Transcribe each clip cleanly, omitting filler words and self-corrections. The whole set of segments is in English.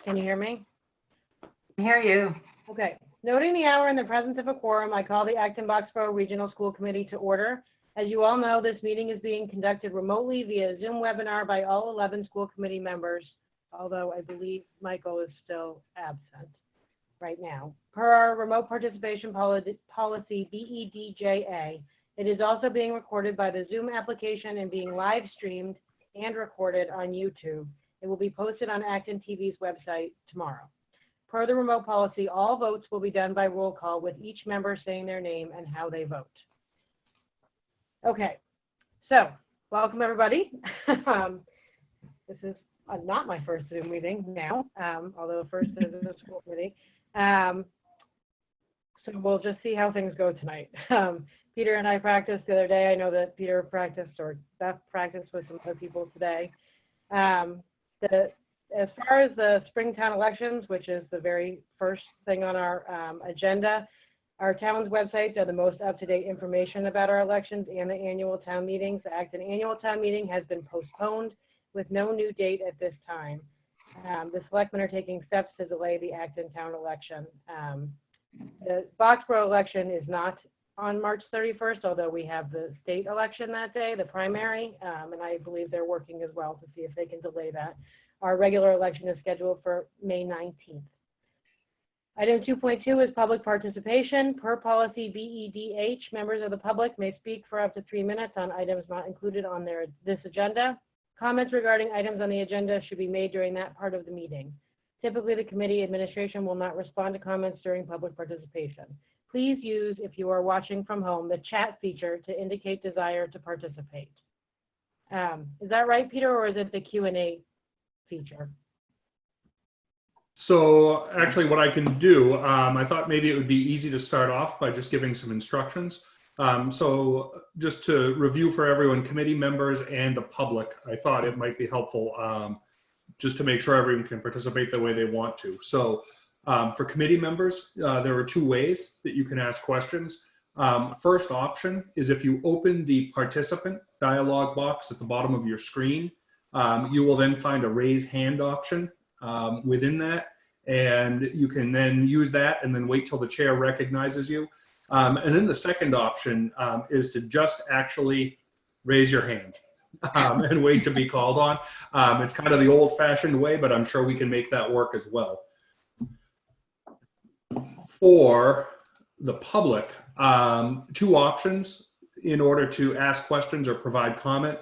Can you hear me? I hear you. Okay. Noting the hour in the presence of a quorum, I call the Acton-Boxborough Regional School Committee to order. As you all know, this meeting is being conducted remotely via Zoom webinar by all 11 school committee members, although I believe Michael is still absent right now. Per our remote participation policy BEDJA, it is also being recorded by the Zoom application and being live streamed and recorded on YouTube. It will be posted on ActonTV's website tomorrow. Per the remote policy, all votes will be done by roll call with each member saying their name and how they vote. Okay, so welcome everybody. This is not my first Zoom meeting now, although first is a school committee. So we'll just see how things go tonight. Peter and I practiced the other day. I know that Peter practiced, or Beth practiced with some other people today. As far as the Springtown elections, which is the very first thing on our agenda, our town's websites are the most up-to-date information about our elections and the annual town meetings. The Acton annual town meeting has been postponed with no new date at this time. The selectmen are taking steps to delay the Acton town election. The Boxborough election is not on March 31st, although we have the state election that day, the primary, and I believe they're working as well to see if they can delay that. Our regular election is scheduled for May 19th. Item 2.2 is public participation. Per policy BEDH, members of the public may speak for up to 3 minutes on items not included on this agenda. Comments regarding items on the agenda should be made during that part of the meeting. Typically, the committee administration will not respond to comments during public participation. Please use, if you are watching from home, the chat feature to indicate desire to participate. Is that right, Peter, or is it the Q&A feature? So actually what I can do, I thought maybe it would be easy to start off by just giving some instructions. So just to review for everyone, committee members and the public, I thought it might be helpful just to make sure everyone can participate the way they want to. So for committee members, there are two ways that you can ask questions. First option is if you open the participant dialog box at the bottom of your screen, you will then find a raise hand option within that, and you can then use that and then wait till the chair recognizes you. And then the second option is to just actually raise your hand and wait to be called on. It's kind of the old-fashioned way, but I'm sure we can make that work as well. For the public, two options in order to ask questions or provide comment.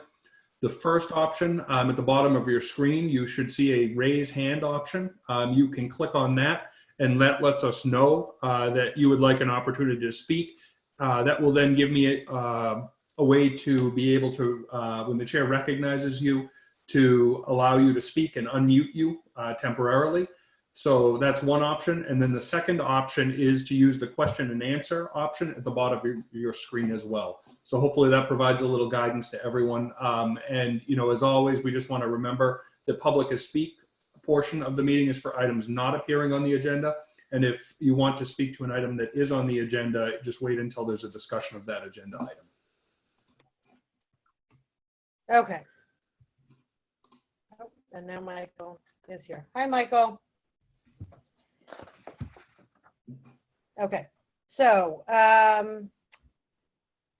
The first option at the bottom of your screen, you should see a raise hand option. You can click on that, and that lets us know that you would like an opportunity to speak. That will then give me a way to be able to, when the chair recognizes you, to allow you to speak and unmute you temporarily. So that's one option. And then the second option is to use the question and answer option at the bottom of your screen as well. So hopefully that provides a little guidance to everyone. And, you know, as always, we just want to remember that public speak portion of the meeting is for items not appearing on the agenda. And if you want to speak to an item that is on the agenda, just wait until there's a discussion of that agenda item. Okay. Oh, and now Michael is here. Hi, Michael. Okay, so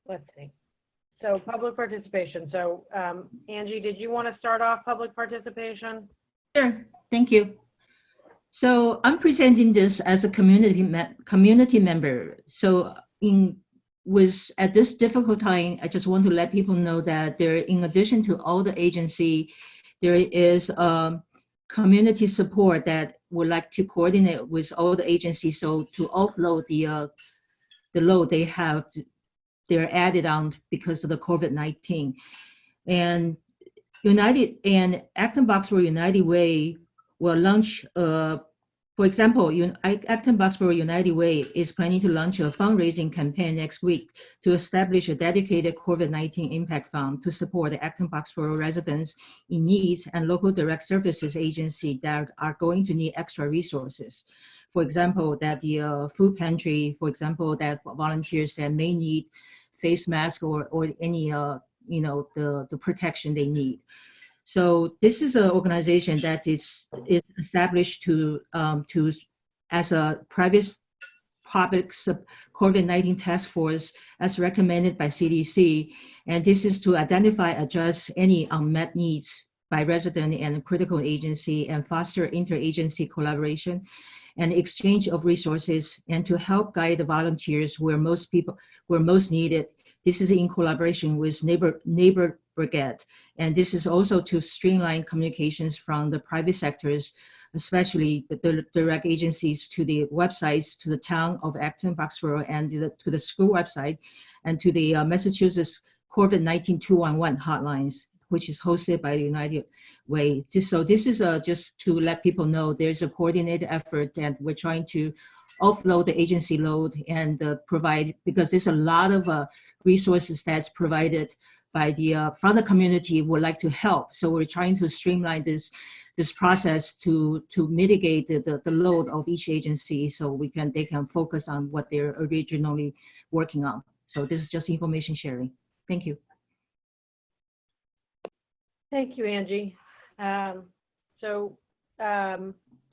let's see. So public participation. So Angie, did you want to start off public participation? Sure, thank you. So I'm presenting this as a community member. So at this difficult time, I just want to let people know that there, in addition to all the agency, there is community support that would like to coordinate with all the agencies, so to offload the load they're added on because of the COVID-19. And Acton-Boxborough United Way will launch, for example, Acton-Boxborough United Way is planning to launch a fundraising campaign next week to establish a dedicated COVID-19 impact fund to support the Acton-Boxborough residents in need and local direct services agency that are going to need extra resources. For example, that the food pantry, for example, that volunteers that may need face mask or any, the protection they need. So this is an organization that is established to as a private public COVID-19 task force as recommended by CDC. And this is to identify, address any unmet needs by resident and critical agency and foster interagency collaboration and exchange of resources and to help guide the volunteers where most needed. This is in collaboration with Neighbor Brigade. And this is also to streamline communications from the private sectors, especially the direct agencies to the websites, to the town of Acton, Boxborough, and to the school website, and to the Massachusetts COVID-19 211 hotlines, which is hosted by the United Way. So this is just to let people know there's a coordinated effort that we're trying to offload the agency load and provide, because there's a lot of resources that's provided by the from the community would like to help. So we're trying to streamline this process to mitigate the load of each agency so they can focus on what they're originally working on. So this is just information sharing. Thank you. Thank you, Angie. Do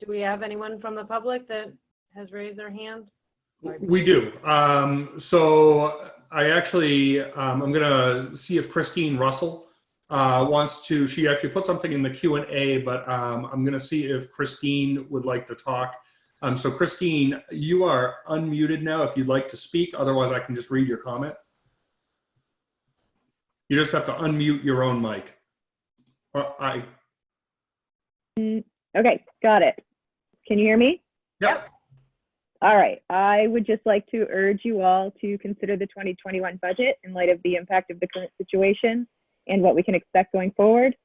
we have anyone from the public that has raised their hand? We do. So I actually, I'm going to see if Christine Russell wants to, she actually put something in the Q&A, but I'm going to see if Christine would like to talk. So Christine, you are unmuted now if you'd like to speak. Otherwise, I can just read your comment. You just have to unmute your own mic. Okay, got it. Can you hear me? Yep. All right. I would just like to urge you all to consider the 2021 budget in light of the impact of the current situation and what we can expect going forward.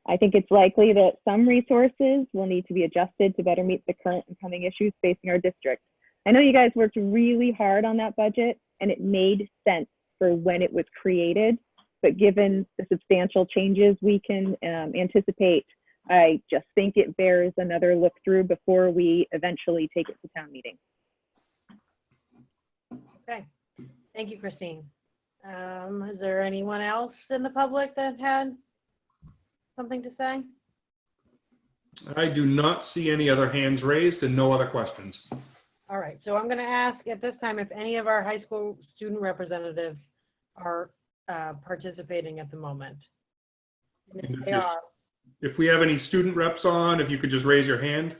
I think it's likely that some resources will need to be adjusted to better meet the current and coming issues facing our district. I know you guys worked really hard on that budget and it made sense for when it was created, but given the substantial changes we can anticipate, I just think it bears another look through before we eventually take it to town meeting. Okay, thank you, Christine. Is there anyone else in the public that had something to say? I do not see any other hands raised and no other questions. All right, so I'm going to ask at this time if any of our high school student representatives are participating at the moment. And if they are, if we have any student reps on, if you could just raise your hand.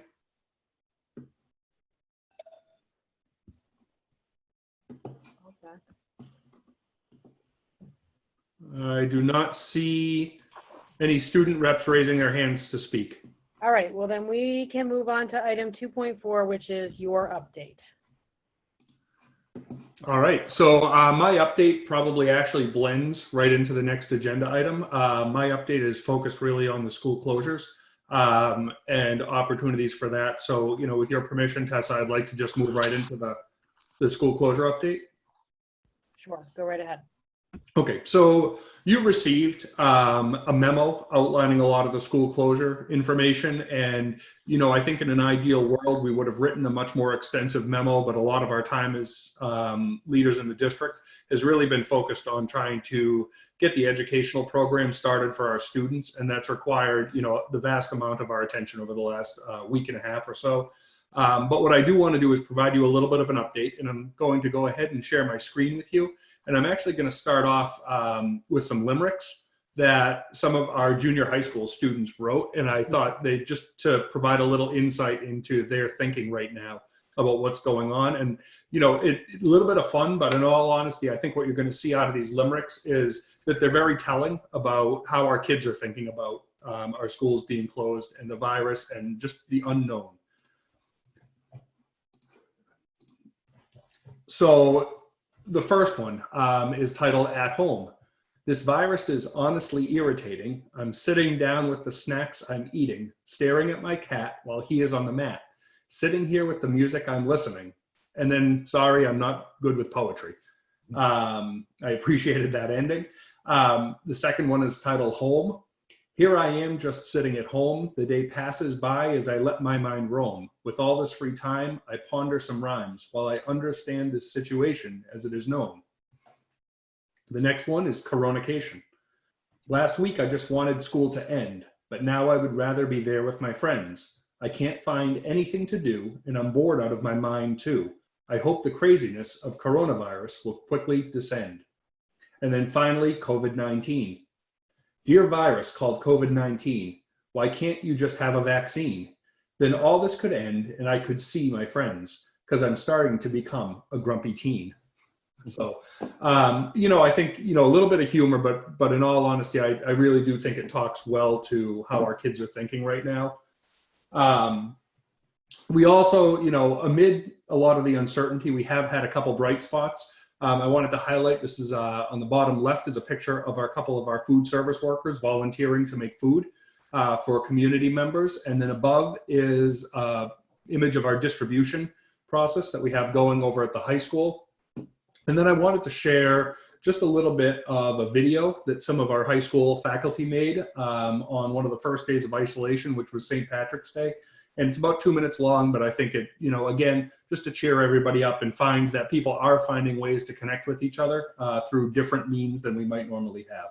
okay. I do not see any student reps raising their hands to speak. All right, well then we can move on to item 2.4, which is your update. All right, so my update probably actually blends right into the next agenda item. My update is focused really on the school closures and opportunities for that. So, you know, with your permission, Tessa, I'd like to just move right into the school closure update. Sure, go right ahead. Okay, so you received a memo outlining a lot of the school closure information. And, you know, I think in an ideal world, we would have written a much more extensive memo, but a lot of our time as leaders in the district has really been focused on trying to get the educational program started for our students. And that's required, you know, the vast amount of our attention over the last week and a half or so. But what I do want to do is provide you a little bit of an update, and I'm going to go ahead and share my screen with you. And I'm actually going to start off with some limericks that some of our junior high school students wrote. And I thought they just to provide a little insight into their thinking right now about what's going on. And, you know, a little bit of fun, but in all honesty, I think what you're going to see out of these limericks is that they're very telling about how our kids are thinking about our schools being closed and the virus and just the unknown. So the first one is titled At Home. This virus is honestly irritating. I'm sitting down with the snacks I'm eating, staring at my cat while he is on the mat, sitting here with the music I'm listening. And then, sorry, I'm not good with poetry. I appreciated that ending. The second one is titled Home. Here I am just sitting at home. The day passes by as I let my mind roam. With all this free time, I ponder some rhymes while I understand this situation as it is known. The next one is Coronication. Last week, I just wanted school to end. but now I would rather be there with my friends. I can't find anything to do, and I'm bored out of my mind too. I hope the craziness of coronavirus will quickly descend. And then finally, COVID-19. Dear virus called COVID-19, why can't you just have a vaccine? Then all this could end and I could see my friends, because I'm starting to become a grumpy teen. So, I think, a little bit of humor, but in all honesty, I really do think it talks well to how our kids are thinking right now. We also, amid a lot of the uncertainty, we have had a couple bright spots. I wanted to highlight, this is on the bottom left is a picture of a couple of our food service workers volunteering to make food for community members. And then above is an image of our distribution process that we have going over at the high school. And then I wanted to share just a little bit of a video that some of our high school faculty made on one of the first days of isolation, which was St. Patrick's Day. And it's about 2 minutes long, but I think it, again, just to cheer everybody up and find that people are finding ways to connect with each other through different means than we might normally have.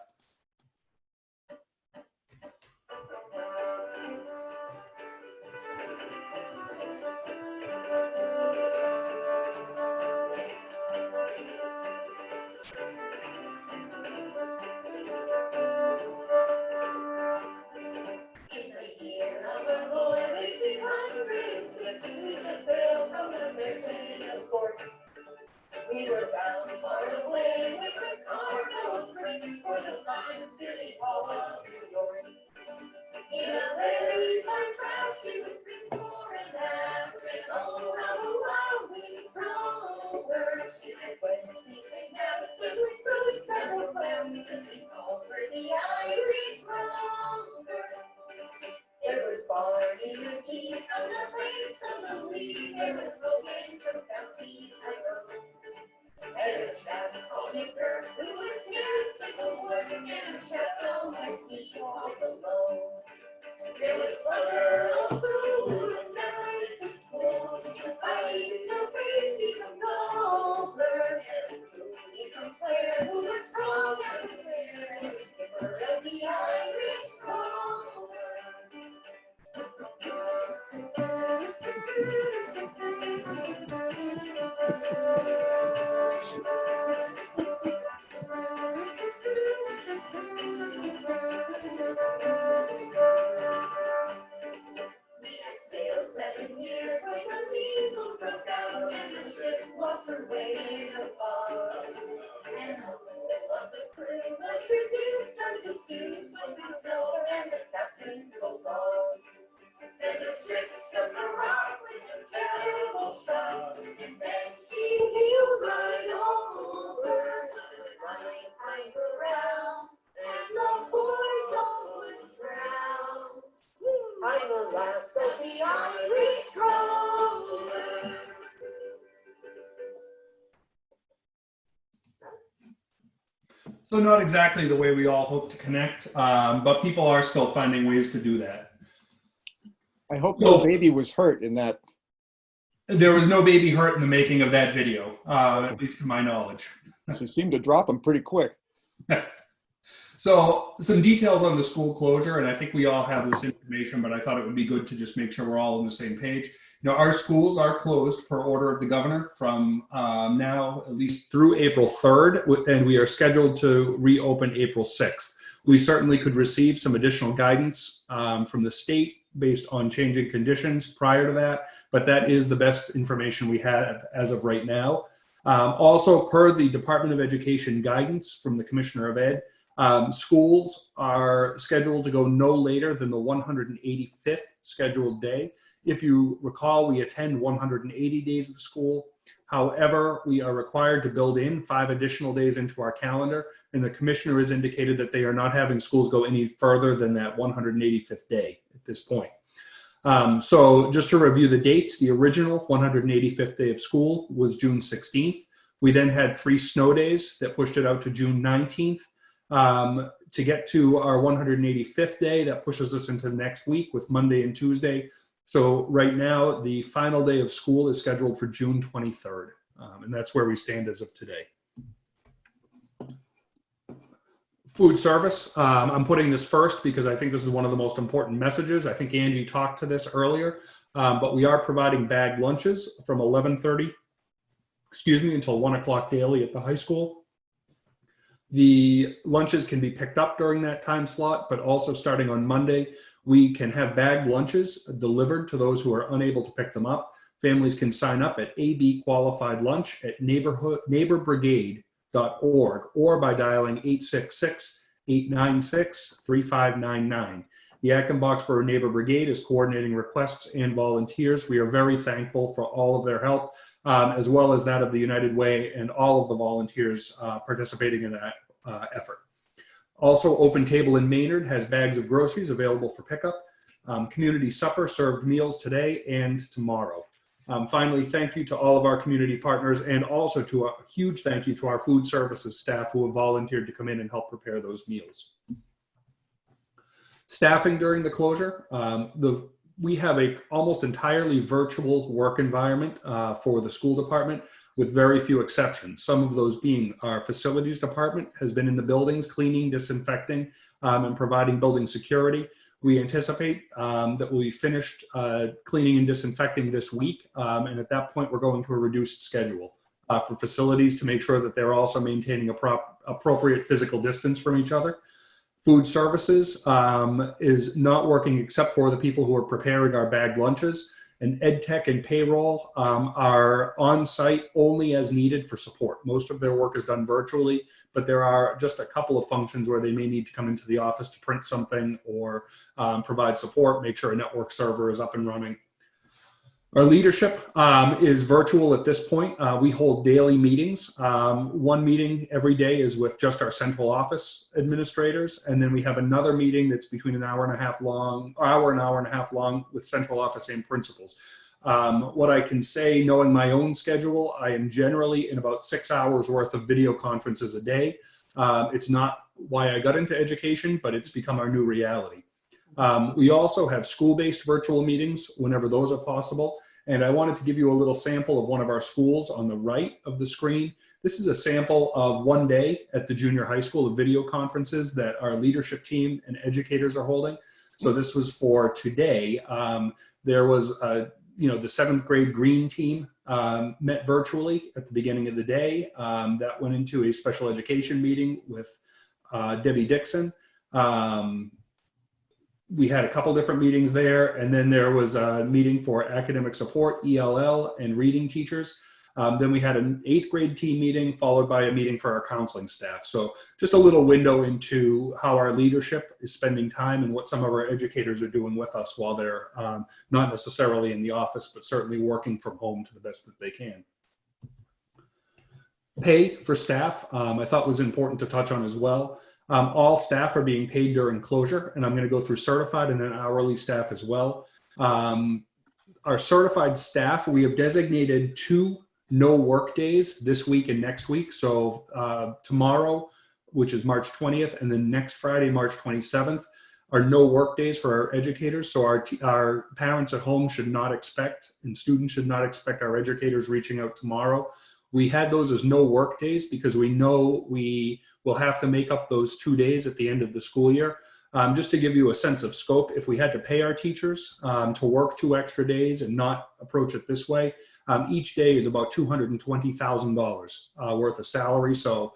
We were bound far away with a cargo of drinks for the fine city hall of New York. In a very fine crowd, she was before and after, and oh, how the wild winds drove her. She had 20 kidnaps, and we so several plans, and we called her the Irish Rover. There was Barney McGee from the place of the Lee, there was Logan from County Tyrone. And a chap called Nicker, who was scarcely born, and a chap on my ski all alone. There was Slugger also, who was never to school, fighting the crazy from Goldberg, and Tony from Clare, who was strong as a bear, and the skipper of the Irish Rover. We had sailed 7 years when the measles broke out and the ship lost her way in the fog. And the whole of the crew was reduced unto 2, was the snow and the captain so long. Then the ship struck a rock with a terrible shock, and then she heeled right over, flying times around, and the poor soul was drowned. I'm the last of the Irish Rover. So not exactly the way we all hope to connect, but people are still finding ways to do that. I hope no baby was hurt in that. There was no baby hurt in the making of that video, at least to my knowledge. She seemed to drop him pretty quick. So some details on the school closure, and I think we all have this information, but I thought it would be good to just make sure we're all on the same page. Our schools are closed per order of the governor from now at least through April 3rd, and we are scheduled to reopen April 6th. We certainly could receive some additional guidance from the state based on changing conditions prior to that, but that is the best information we have as of right now. Also, per the Department of Education guidance from the Commissioner of Ed, schools are scheduled to go no later than the 185th scheduled day. If you recall, we attend 180 days of school. However, we are required to build in 5 additional days into our calendar, and the commissioner has indicated that they are not having schools go any further than that 185th day at this point. So just to review the dates, the original 185th day of school was June 16th. We then had 3 snow days that pushed it out to June 19th. To get to our 185th day, that pushes us into next week with Monday and Tuesday. So right now, the final day of school is scheduled for June 23rd, and that's where we stand as of today. Food service. I'm putting this first because I think this is one of the most important messages. I think Angie talked to this earlier, but we are providing bagged lunches from 11:30, until 1 o'clock daily at the high school. The lunches can be picked up during that time slot, but also starting on Monday, we can have bagged lunches delivered to those who are unable to pick them up. Families can sign up at AB Qualified Lunch at neighborbrigade.org or by dialing 866-896-3599. The Acton-Boxborough Neighbor Brigade is coordinating requests and volunteers. We are very thankful for all of their help, as well as that of the United Way and all of the volunteers participating in that effort. Also, Open Table in Maynard has bags of groceries available for pickup. Community supper served meals today and tomorrow. Finally, thank you to all of our community partners, and also to a huge thank you to our food services staff who have volunteered to come in and help prepare those meals. Staffing during the closure, we have a almost entirely virtual work environment for the school department, with very few exceptions. Some of those being our facilities department has been in the buildings cleaning, disinfecting, and providing building security. We anticipate that we'll be finished cleaning and disinfecting this week, and at that point we're going to a reduced schedule for facilities to make sure that they're also maintaining appropriate physical distance from each other. Food services is not working except for the people who are preparing our bagged lunches, and ed tech and payroll are on site only as needed for support. Most of their work is done virtually, but there are just a couple of functions where they may need to come into the office to print something or provide support, make sure a network server is up and running. Our leadership is virtual at this point. We hold daily meetings. One meeting every day is with just our central office administrators, and then we have another meeting that's between an hour and a half long with central office and principals. What I can say, knowing my own schedule, I am generally in about 6 hours worth of video conferences a day. It's not why I got into education, but it's become our new reality. We also have school-based virtual meetings whenever those are possible. And I wanted to give you a little sample of one of our schools on the right of the screen. This is a sample of one day at the junior high school of video conferences that our leadership team and educators are holding. So this was for today. There was, the 7th grade green team met virtually at the beginning of the day. That went into a special education meeting with Debbie Dixon. We had a couple different meetings there, and then there was a meeting for academic support, ELL, and reading teachers. Then we had an 8th grade team meeting, followed by a meeting for our counseling staff. So just a little window into how our leadership is spending time and what some of our educators are doing with us while they're not necessarily in the office, but certainly working from home to the best that they can. Pay for staff, I thought was important to touch on as well. All staff are being paid during closure, and I'm going to go through certified and then hourly staff as well. Our certified staff, we have designated 2 no work days this week and next week. So tomorrow, which is March 20th, and then next Friday, March 27th, are no work days for our educators. So our parents at home should not expect, and students should not expect our educators reaching out tomorrow. We had those as no work days because we know we will have to make up those 2 days at the end of the school year. Just to give you a sense of scope, if we had to pay our teachers to work 2 extra days and not approach it this way, each day is about $220,000 worth of salary. So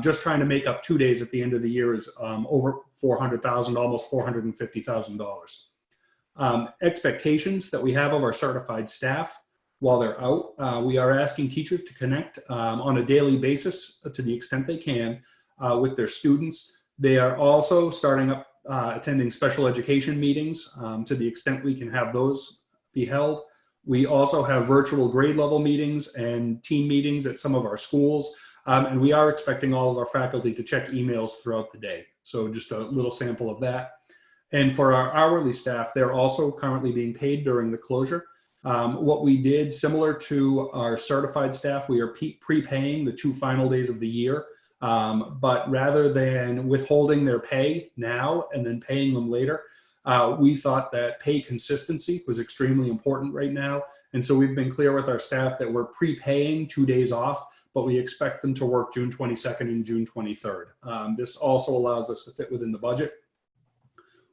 just trying to make up 2 days at the end of the year is over $400,000, almost $450,000. Expectations that we have of our certified staff. While they're out, we are asking teachers to connect on a daily basis to the extent they can with their students. They are also starting up attending special education meetings to the extent we can have those be held. We also have virtual grade level meetings and team meetings at some of our schools. And we are expecting all of our faculty to check emails throughout the day. So just a little sample of that. And for our hourly staff, they're also currently being paid during the closure. What we did, similar to our certified staff, we are prepaying the 2 final days of the year. But rather than withholding their pay now and then paying them later, we thought that pay consistency was extremely important right now. And so we've been clear with our staff that we're prepaying 2 days off, but we expect them to work June 22nd and June 23rd. This also allows us to fit within the budget.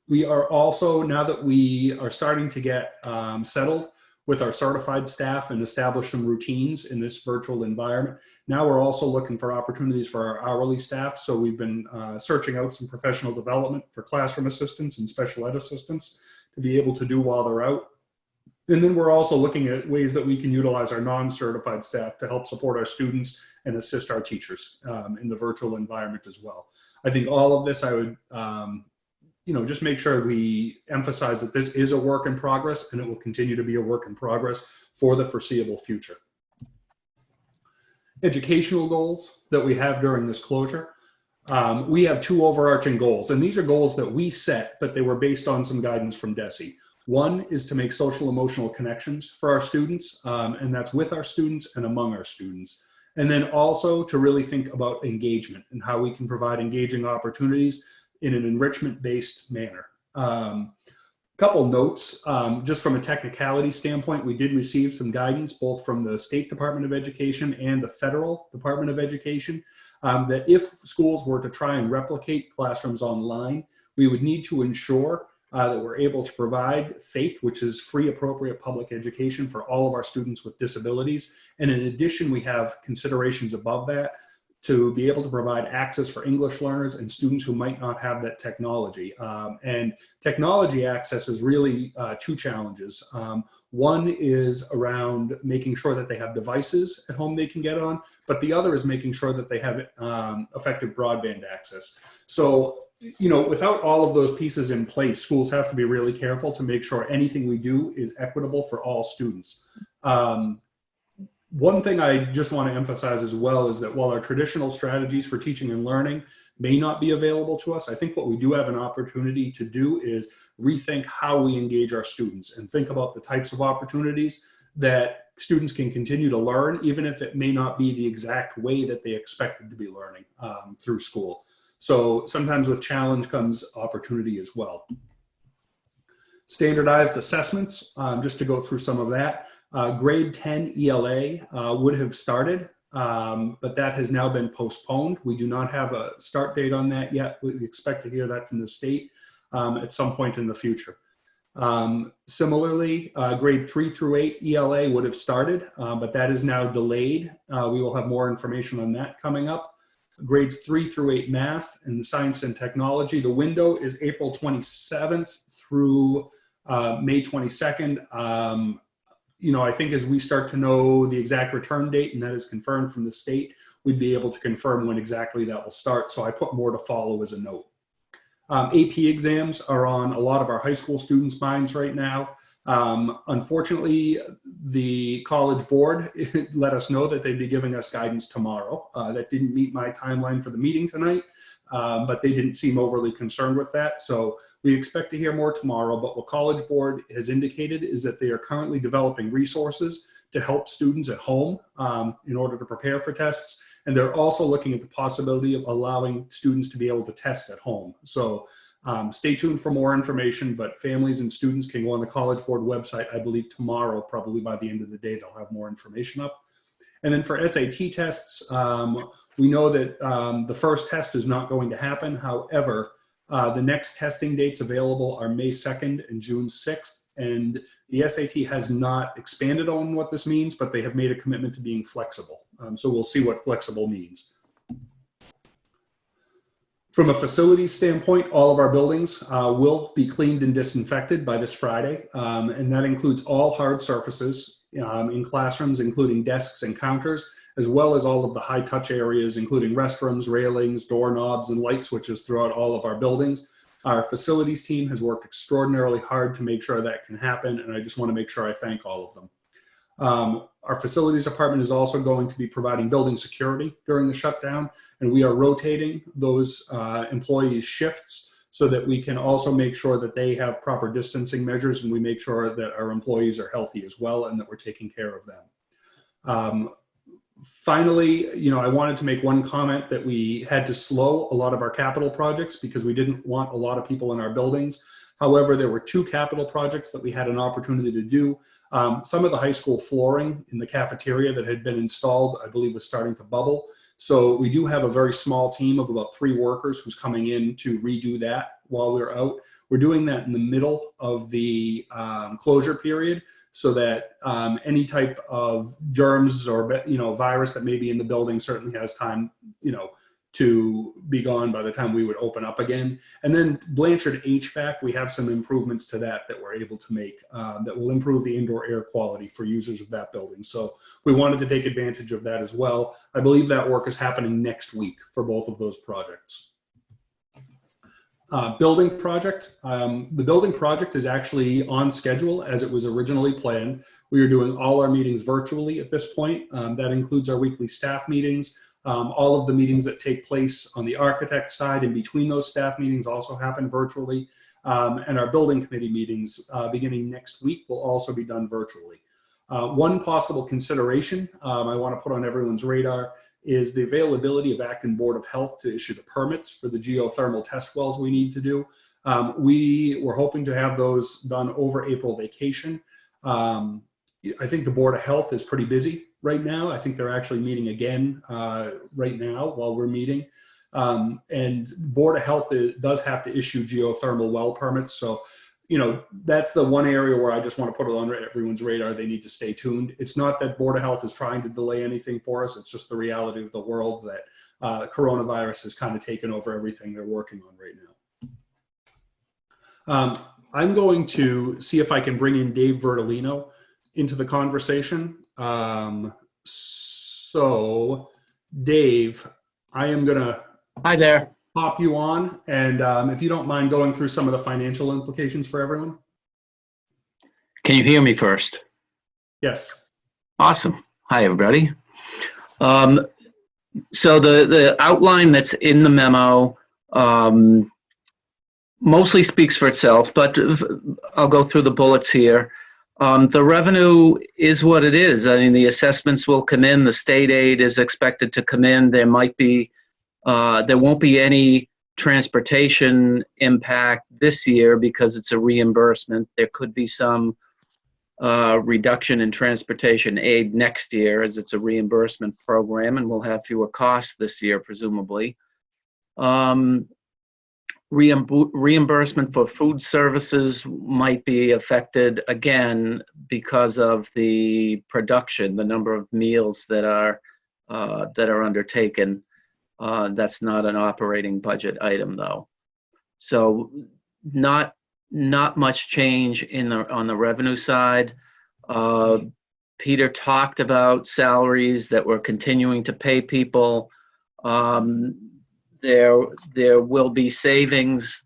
We are also, now that we are starting to get settled with our certified staff and establish some routines in this virtual environment, now we're also looking for opportunities for our hourly staff. So we've been searching out some professional development for classroom assistants and special ed assistants to be able to do while they're out. And then we're also looking at ways that we can utilize our non-certified staff to help support our students and assist our teachers in the virtual environment as well. I think all of this, I would just make sure we emphasize that this is a work in progress, and it will continue to be a work in progress for the foreseeable future. Educational goals that we have during this closure. We have two overarching goals, and these are goals that we set, but they were based on some guidance from DESE. One is to make social emotional connections for our students, and that's with our students and among our students. And then also to really think about engagement and how we can provide engaging opportunities in an enrichment-based manner. Couple notes, just from a technicality standpoint, we did receive some guidance both from the State Department of Education and the Federal Department of Education that if schools were to try and replicate classrooms online, we would need to ensure that we're able to provide FAPE, which is free appropriate public education for all of our students with disabilities. And in addition, we have considerations above that to be able to provide access for English learners and students who might not have that technology. And technology access is really two challenges. One is around making sure that they have devices at home they can get on, but the other is making sure that they have effective broadband access. So, without all of those pieces in place, schools have to be really careful to make sure anything we do is equitable for all students. One thing I just want to emphasize as well is that while our traditional strategies for teaching and learning may not be available to us, I think what we do have an opportunity to do is rethink how we engage our students and think about the types of opportunities that students can continue to learn, even if it may not be the exact way that they expected to be learning through school. So sometimes with challenge comes opportunity as well. Standardized assessments, just to go through some of that. Grade 10 ELA would have started, but that has now been postponed. We do not have a start date on that yet. We expect to hear that from the state at some point in the future. Similarly, grade 3 through 8 ELA would have started, but that is now delayed. We will have more information on that coming up. Grades 3 through 8 math and science and technology. The window is April 27th through May 22nd. I think as we start to know the exact return date and that is confirmed from the state, we'd be able to confirm when exactly that will start. So I put more to follow as a note. AP exams are on a lot of our high school students' minds right now. Unfortunately, the college board let us know that they'd be giving us guidance tomorrow. That didn't meet my timeline for the meeting tonight, but they didn't seem overly concerned with that. So we expect to hear more tomorrow, but what College Board has indicated is that they are currently developing resources to help students at home in order to prepare for tests. And they're also looking at the possibility of allowing students to be able to test at home. So stay tuned for more information, but families and students can go on the College Board website, I believe tomorrow, probably by the end of the day, they'll have more information up. And then for SAT tests, we know that the first test is not going to happen. However, the next testing dates available are May 2nd and June 6th. And the SAT has not expanded on what this means, but they have made a commitment to being flexible. So we'll see what flexible means. From a facilities standpoint, all of our buildings will be cleaned and disinfected by this Friday. And that includes all hard surfaces in classrooms, including desks and counters, as well as all of the high touch areas, including restrooms, railings, doorknobs, and light switches throughout all of our buildings. Our facilities team has worked extraordinarily hard to make sure that can happen, and I just want to make sure I thank all of them. Our facilities department is also going to be providing building security during the shutdown, and we are rotating those employees' shifts so that we can also make sure that they have proper distancing measures and we make sure that our employees are healthy as well and that we're taking care of them. Finally, I wanted to make one comment that we had to slow a lot of our capital projects because we didn't want a lot of people in our buildings. However, there were 2 capital projects that we had an opportunity to do. Some of the high school flooring in the cafeteria that had been installed, I believe, was starting to bubble. So we do have a very small team of about 3 workers who's coming in to redo that while we're out. We're doing that in the middle of the closure period so that any type of germs or virus that may be in the building certainly has time to be gone by the time we would open up again. And then Blanchard HVAC, we have some improvements to that we're able to make that will improve the indoor air quality for users of that building. So we wanted to take advantage of that as well. I believe that work is happening next week for both of those projects. Building project. The building project is actually on schedule as it was originally planned. We are doing all our meetings virtually at this point. That includes our weekly staff meetings. All of the meetings that take place on the architect side and between those staff meetings also happen virtually. And our building committee meetings beginning next week will also be done virtually. One possible consideration I want to put on everyone's radar is the availability of Acton Board of Health to issue the permits for the geothermal test wells we need to do. We were hoping to have those done over April vacation. I think the Board of Health is pretty busy right now. I think they're actually meeting again right now while we're meeting. And Board of Health does have to issue geothermal well permits. So, that's the one area where I just want to put it on everyone's radar. They need to stay tuned. It's not that Board of Health is trying to delay anything for us. It's just the reality of the world that coronavirus has kind of taken over everything they're working on right now. I'm going to see if I can bring in Dave Vertolino into the conversation. So Dave, I am going to Hi there. pop you on, and if you don't mind going through some of the financial implications for everyone. Can you hear me first? Yes. Awesome. Hi, everybody. So the outline that's in the memo mostly speaks for itself, but I'll go through the bullets here. The revenue is what it is. I mean, the assessments will come in. The state aid is expected to come in. There might be there won't be any transportation impact this year because it's a reimbursement. There could be some reduction in transportation aid next year as it's a reimbursement program, and we'll have fewer costs this year, presumably. Reimbursement for food services might be affected again because of the production, the number of meals that are undertaken. That's not an operating budget item, though. So not much change on the revenue side. Peter talked about salaries that we're continuing to pay people. There will be savings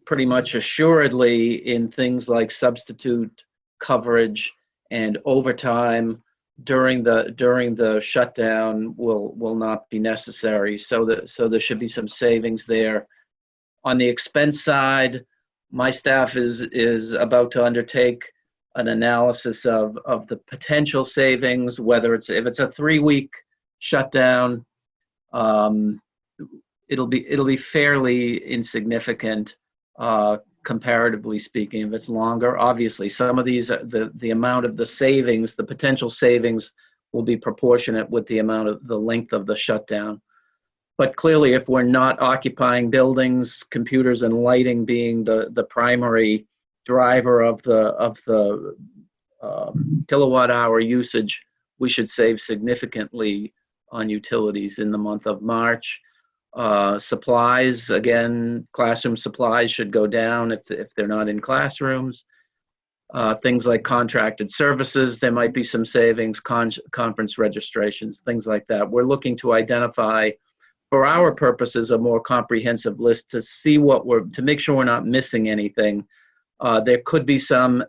pretty much assuredly in things like substitute coverage and overtime during the shutdown will not be necessary. So there should be some savings there. On the expense side, my staff is about to undertake an analysis of the potential savings, whether if it's a 3-week shutdown, it'll be fairly insignificant, comparatively speaking. If it's longer, obviously some of these, the amount of the savings, the potential savings will be proportionate with the amount of the length of the shutdown. But clearly, if we're not occupying buildings, computers and lighting being the primary driver of the kilowatt hour usage, we should save significantly on utilities in the month of March. Supplies, again, classroom supplies should go down if they're not in classrooms. Things like contracted services, there might be some savings, conference registrations, things like that. We're looking to identify, for our purposes, a more comprehensive list to see to make sure we're not missing anything. There could be some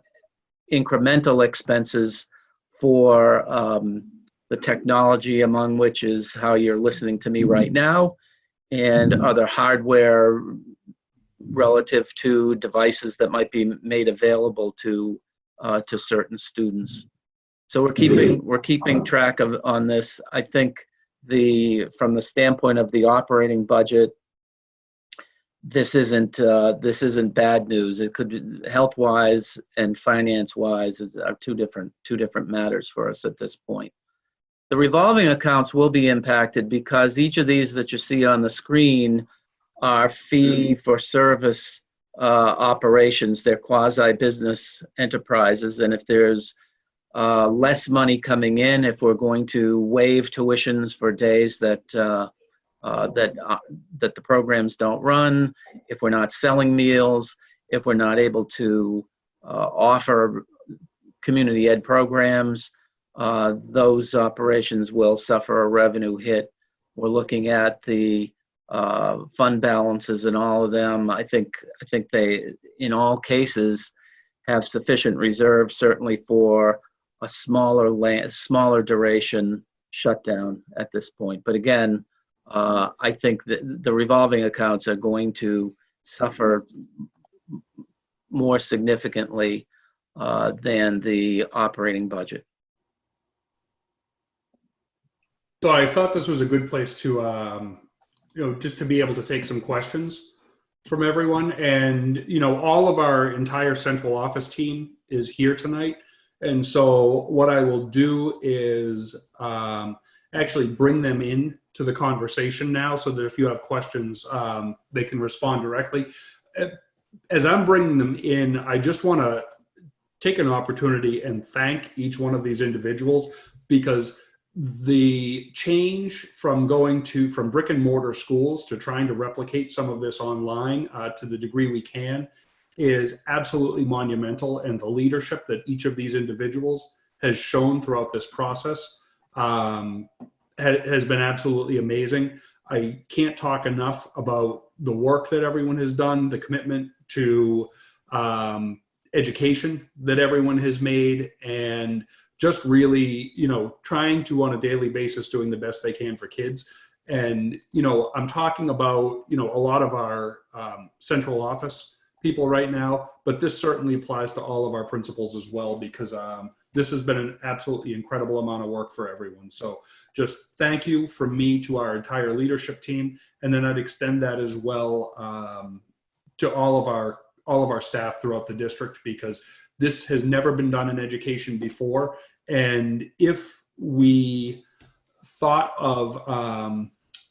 incremental expenses for the technology, among which is how you're listening to me right now, and other hardware relative to devices that might be made available to certain students. So we're keeping track of on this. I think from the standpoint of the operating budget, this isn't bad news. It could be health-wise and finance-wise are two different matters for us at this point. The revolving accounts will be impacted because each of these that you see on the screen are fee-for-service operations. They're quasi-business enterprises, and if there's less money coming in, if we're going to waive tuitions for days that the programs don't run, if we're not selling meals, if we're not able to offer community ed programs, those operations will suffer a revenue hit. We're looking at the fund balances in all of them. I think they, in all cases, have sufficient reserves, certainly for a smaller duration shutdown at this point. But again, I think that the revolving accounts are going to suffer more significantly than the operating budget. So I thought this was a good place to, just to be able to take some questions from everyone. And, all of our entire central office team is here tonight. And so what I will do is actually bring them in to the conversation now so that if you have questions, they can respond directly. As I'm bringing them in, I just want to take an opportunity and thank each one of these individuals, because the change from going from brick and mortar schools to trying to replicate some of this online to the degree we can is absolutely monumental. And the leadership that each of these individuals has shown throughout this process has been absolutely amazing. I can't talk enough about the work that everyone has done, the commitment to education that everyone has made, and just really, trying to on a daily basis doing the best they can for kids. And, I'm talking about, a lot of our central office people right now, but this certainly applies to all of our principals as well, because this has been an absolutely incredible amount of work for everyone. So just thank you from me to our entire leadership team. And then I'd extend that as well to all of our staff throughout the district, because this has never been done in education before. And if we thought of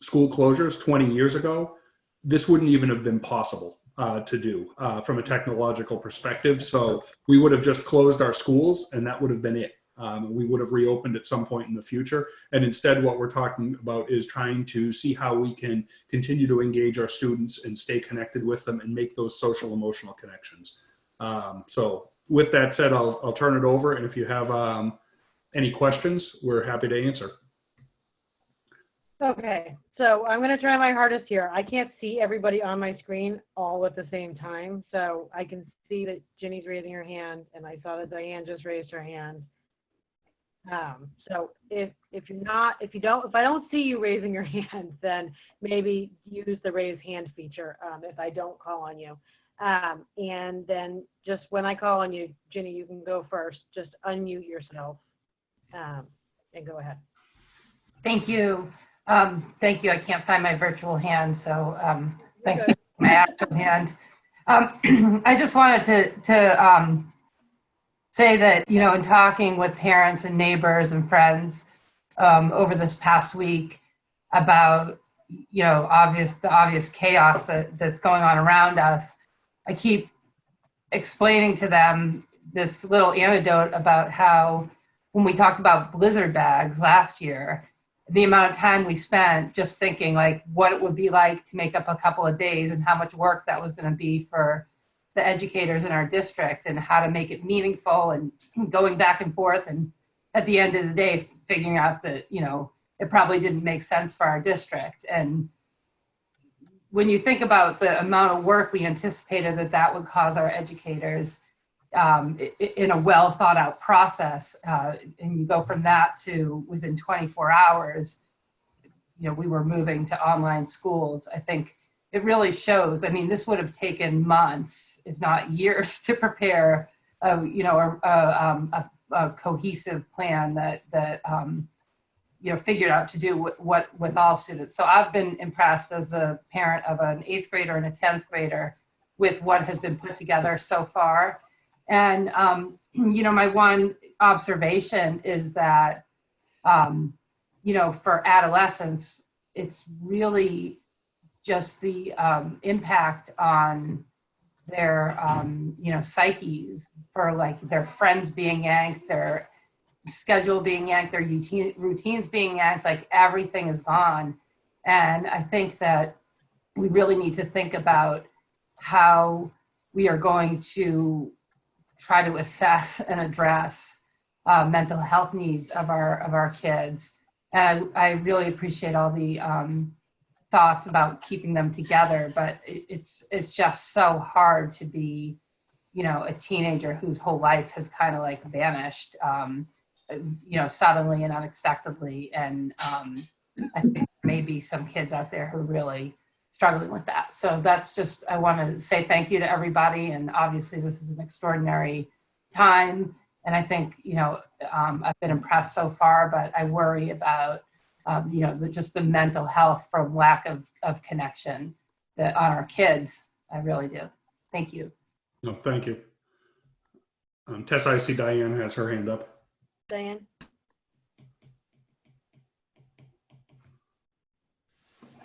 school closures 20 years ago, this wouldn't even have been possible to do from a technological perspective. So we would have just closed our schools and that would have been it. We would have reopened at some point in the future. And instead, what we're talking about is trying to see how we can continue to engage our students and stay connected with them and make those social emotional connections. So with that said, I'll turn it over. And if you have any questions, we're happy to answer. Okay, so I'm going to try my hardest here. I can't see everybody on my screen all at the same time. So I can see that Ginny's raising her hand, and I saw that Diane just raised her hand. So if I don't see you raising your hand, then maybe use the raise hand feature if I don't call on you. And then just when I call on you, Ginny, you can go first. Just unmute yourself and go ahead. Thank you. Thank you. I can't find my virtual hand, so thanks for my actual hand. I just wanted to say that, in talking with parents and neighbors and friends over this past week about, the obvious chaos that's going on around us, I keep explaining to them this little anecdote about how when we talked about blizzard bags last year, the amount of time we spent just thinking like what it would be like to make up a couple of days and how much work that was going to be for the educators in our district and how to make it meaningful and going back and forth. And at the end of the day, figuring out that, it probably didn't make sense for our district. And when you think about the amount of work we anticipated that would cause our educators in a well thought out process, and you go from that to within 24 hours, we were moving to online schools. I think it really shows. I mean, this would have taken months, if not years, to prepare, a cohesive plan that figured out to do what with all students. So I've been impressed as a parent of an 8th grader and a 10th grader with what has been put together so far. And my one observation is that for adolescents, it's really just the impact on their psyches, for like their friends being yanked, their schedule being yanked, their routines being yanked, like everything is gone. And I think that we really need to think about how we are going to try to assess and address mental health needs of our kids. And I really appreciate all the thoughts about keeping them together, but it's just so hard to be, a teenager whose whole life has kind of like vanished, suddenly and unexpectedly. And I think there may be some kids out there who are really struggling with that. So that's just, I want to say thank you to everybody. And obviously this is an extraordinary time. And I think, I've been impressed so far, but I worry about, just the mental health from lack of connection on our kids. I really do. Thank you. No, thank you. Tessa, I see Diane has her hand up. Diane?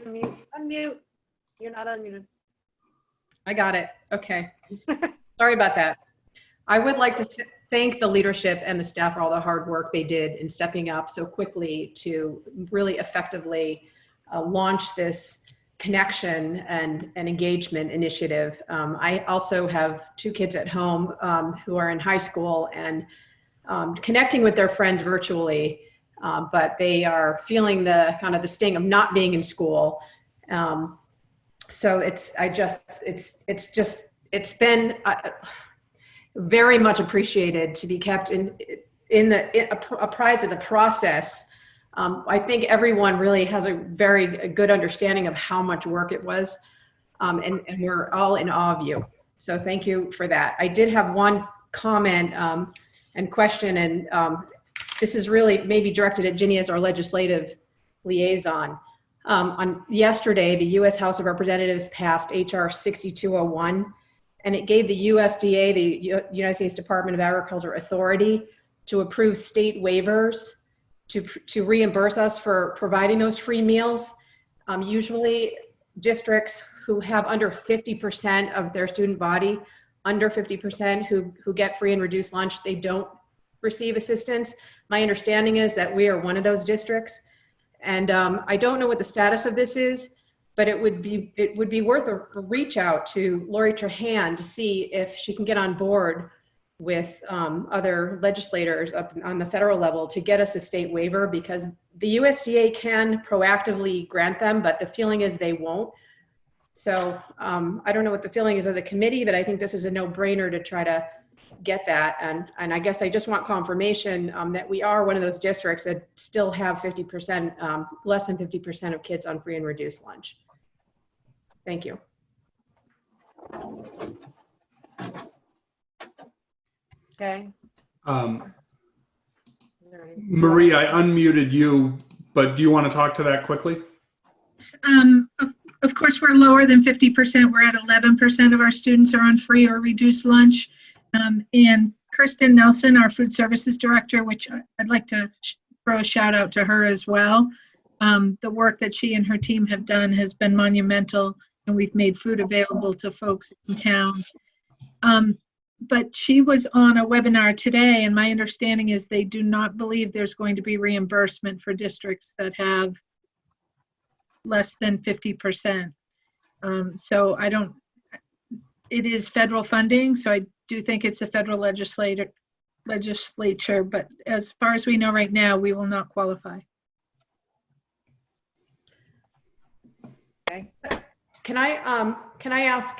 Unmute. You're not unmuted. I got it. Okay. Sorry about that. I would like to thank the leadership and the staff for all the hard work they did in stepping up so quickly to really effectively launch this connection and engagement initiative. I also have 2 kids at home who are in high school and connecting with their friends virtually, but they are feeling the kind of the sting of not being in school. So it's been very much appreciated to be kept apprised of the process. I think everyone really has a very good understanding of how much work it was, and we're all in awe of you. So thank you for that. I did have one comment and question, and this is really maybe directed at Ginny as our legislative liaison. On yesterday, the U.S. House of Representatives passed H.R. 6201, and it gave the USDA, the United States Department of Agriculture, authority to approve state waivers to reimburse us for providing those free meals. Usually districts who have under 50% of their student body, under 50% who get free and reduced lunch, they don't receive assistance. My understanding is that we are one of those districts. And I don't know what the status of this is, but it would be worth a reach out to Lori Trahan to see if she can get on board with other legislators up on the federal level to get us a state waiver, because the USDA can proactively grant them, but the feeling is they won't. So I don't know what the feeling is of the committee, but I think this is a no-brainer to try to get that. And I guess I just want confirmation that we are one of those districts that still have 50%, less than 50% of kids on free and reduced lunch. Thank you. Okay. Marie, I unmuted you, but do you want to talk to that quickly? Of course, we're lower than 50%. We're at 11% of our students are on free or reduced lunch. And Kirsten Nelson, our food services director, which I'd like to throw a shout out to her as well. The work that she and her team have done has been monumental, and we've made food available to folks in town. But she was on a webinar today, and my understanding is they do not believe there's going to be reimbursement for districts that have less than 50%. So it is federal funding, so I do think it's a federal legislature, but as far as we know right now, we will not qualify. Okay. Can I ask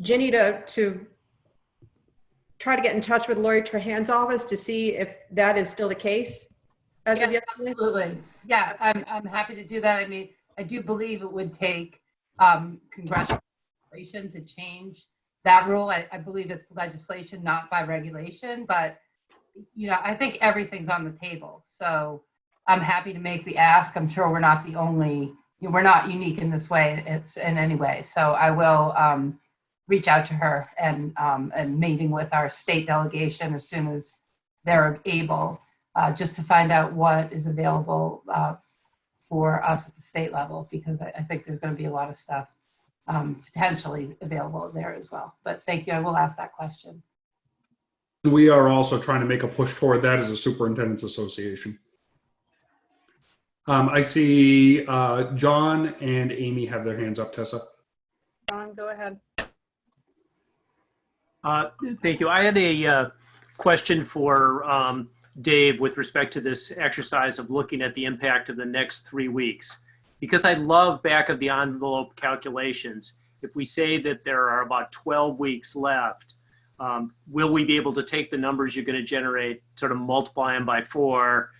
Ginny to try to get in touch with Lori Trahan's office to see if that is still the case as of yesterday? Absolutely. Yeah, I'm happy to do that. I mean, I do believe it would take congressional legislation to change that rule. I believe it's legislation, not by regulation, but I think everything's on the table. So I'm happy to make the ask. I'm sure we're not the only, we're not unique in this way. It's in any way. So I will reach out to her and meeting with our state delegation as soon as they're able, just to find out what is available for us at the state level, because I think there's going to be a lot of stuff potentially available there as well. But thank you. I will ask that question. We are also trying to make a push toward that as a superintendent's association. I see John and Amy have their hands up. Tessa. John, go ahead. Thank you. I had a question for Dave with respect to this exercise of looking at the impact of the next 3 weeks. Because I love back of the envelope calculations, if we say that there are about 12 weeks left, will we be able to take the numbers you're going to generate, sort of multiply them by 4,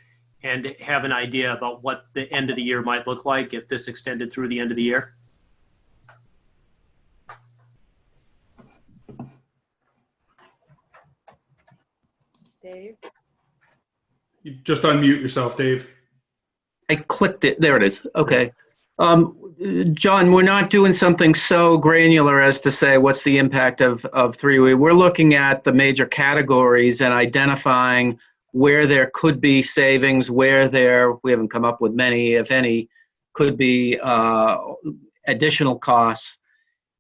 and have an idea about what the end of the year might look like if this extended through the end of the year? Dave? You just unmute yourself, Dave. I clicked it. There it is. Okay. John, we're not doing something so granular as to say what's the impact of 3 weeks. We're looking at the major categories and identifying where there could be savings, where we haven't come up with many, if any, could be additional costs,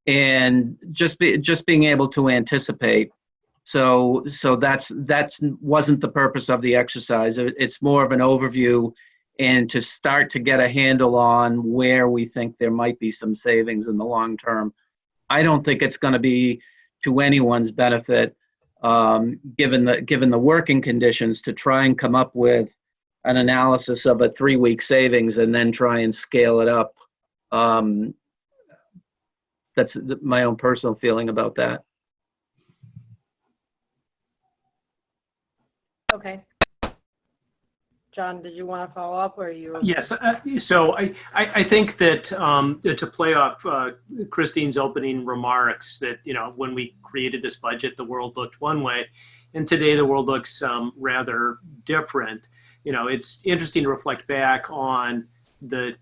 and just being able to anticipate. So that's wasn't the purpose of the exercise. It's more of an overview and to start to get a handle on where we think there might be some savings in the long term. I don't think it's going to be to anyone's benefit, given the working conditions, to try and come up with an analysis of a 3-week savings and then try and scale it up. That's my own personal feeling about that. Okay. John, did you want to follow up, or are you? Yes. So I think that to play off Christine's opening remarks, that when we created this budget, the world looked one way, and today the world looks rather different. It's interesting to reflect back on the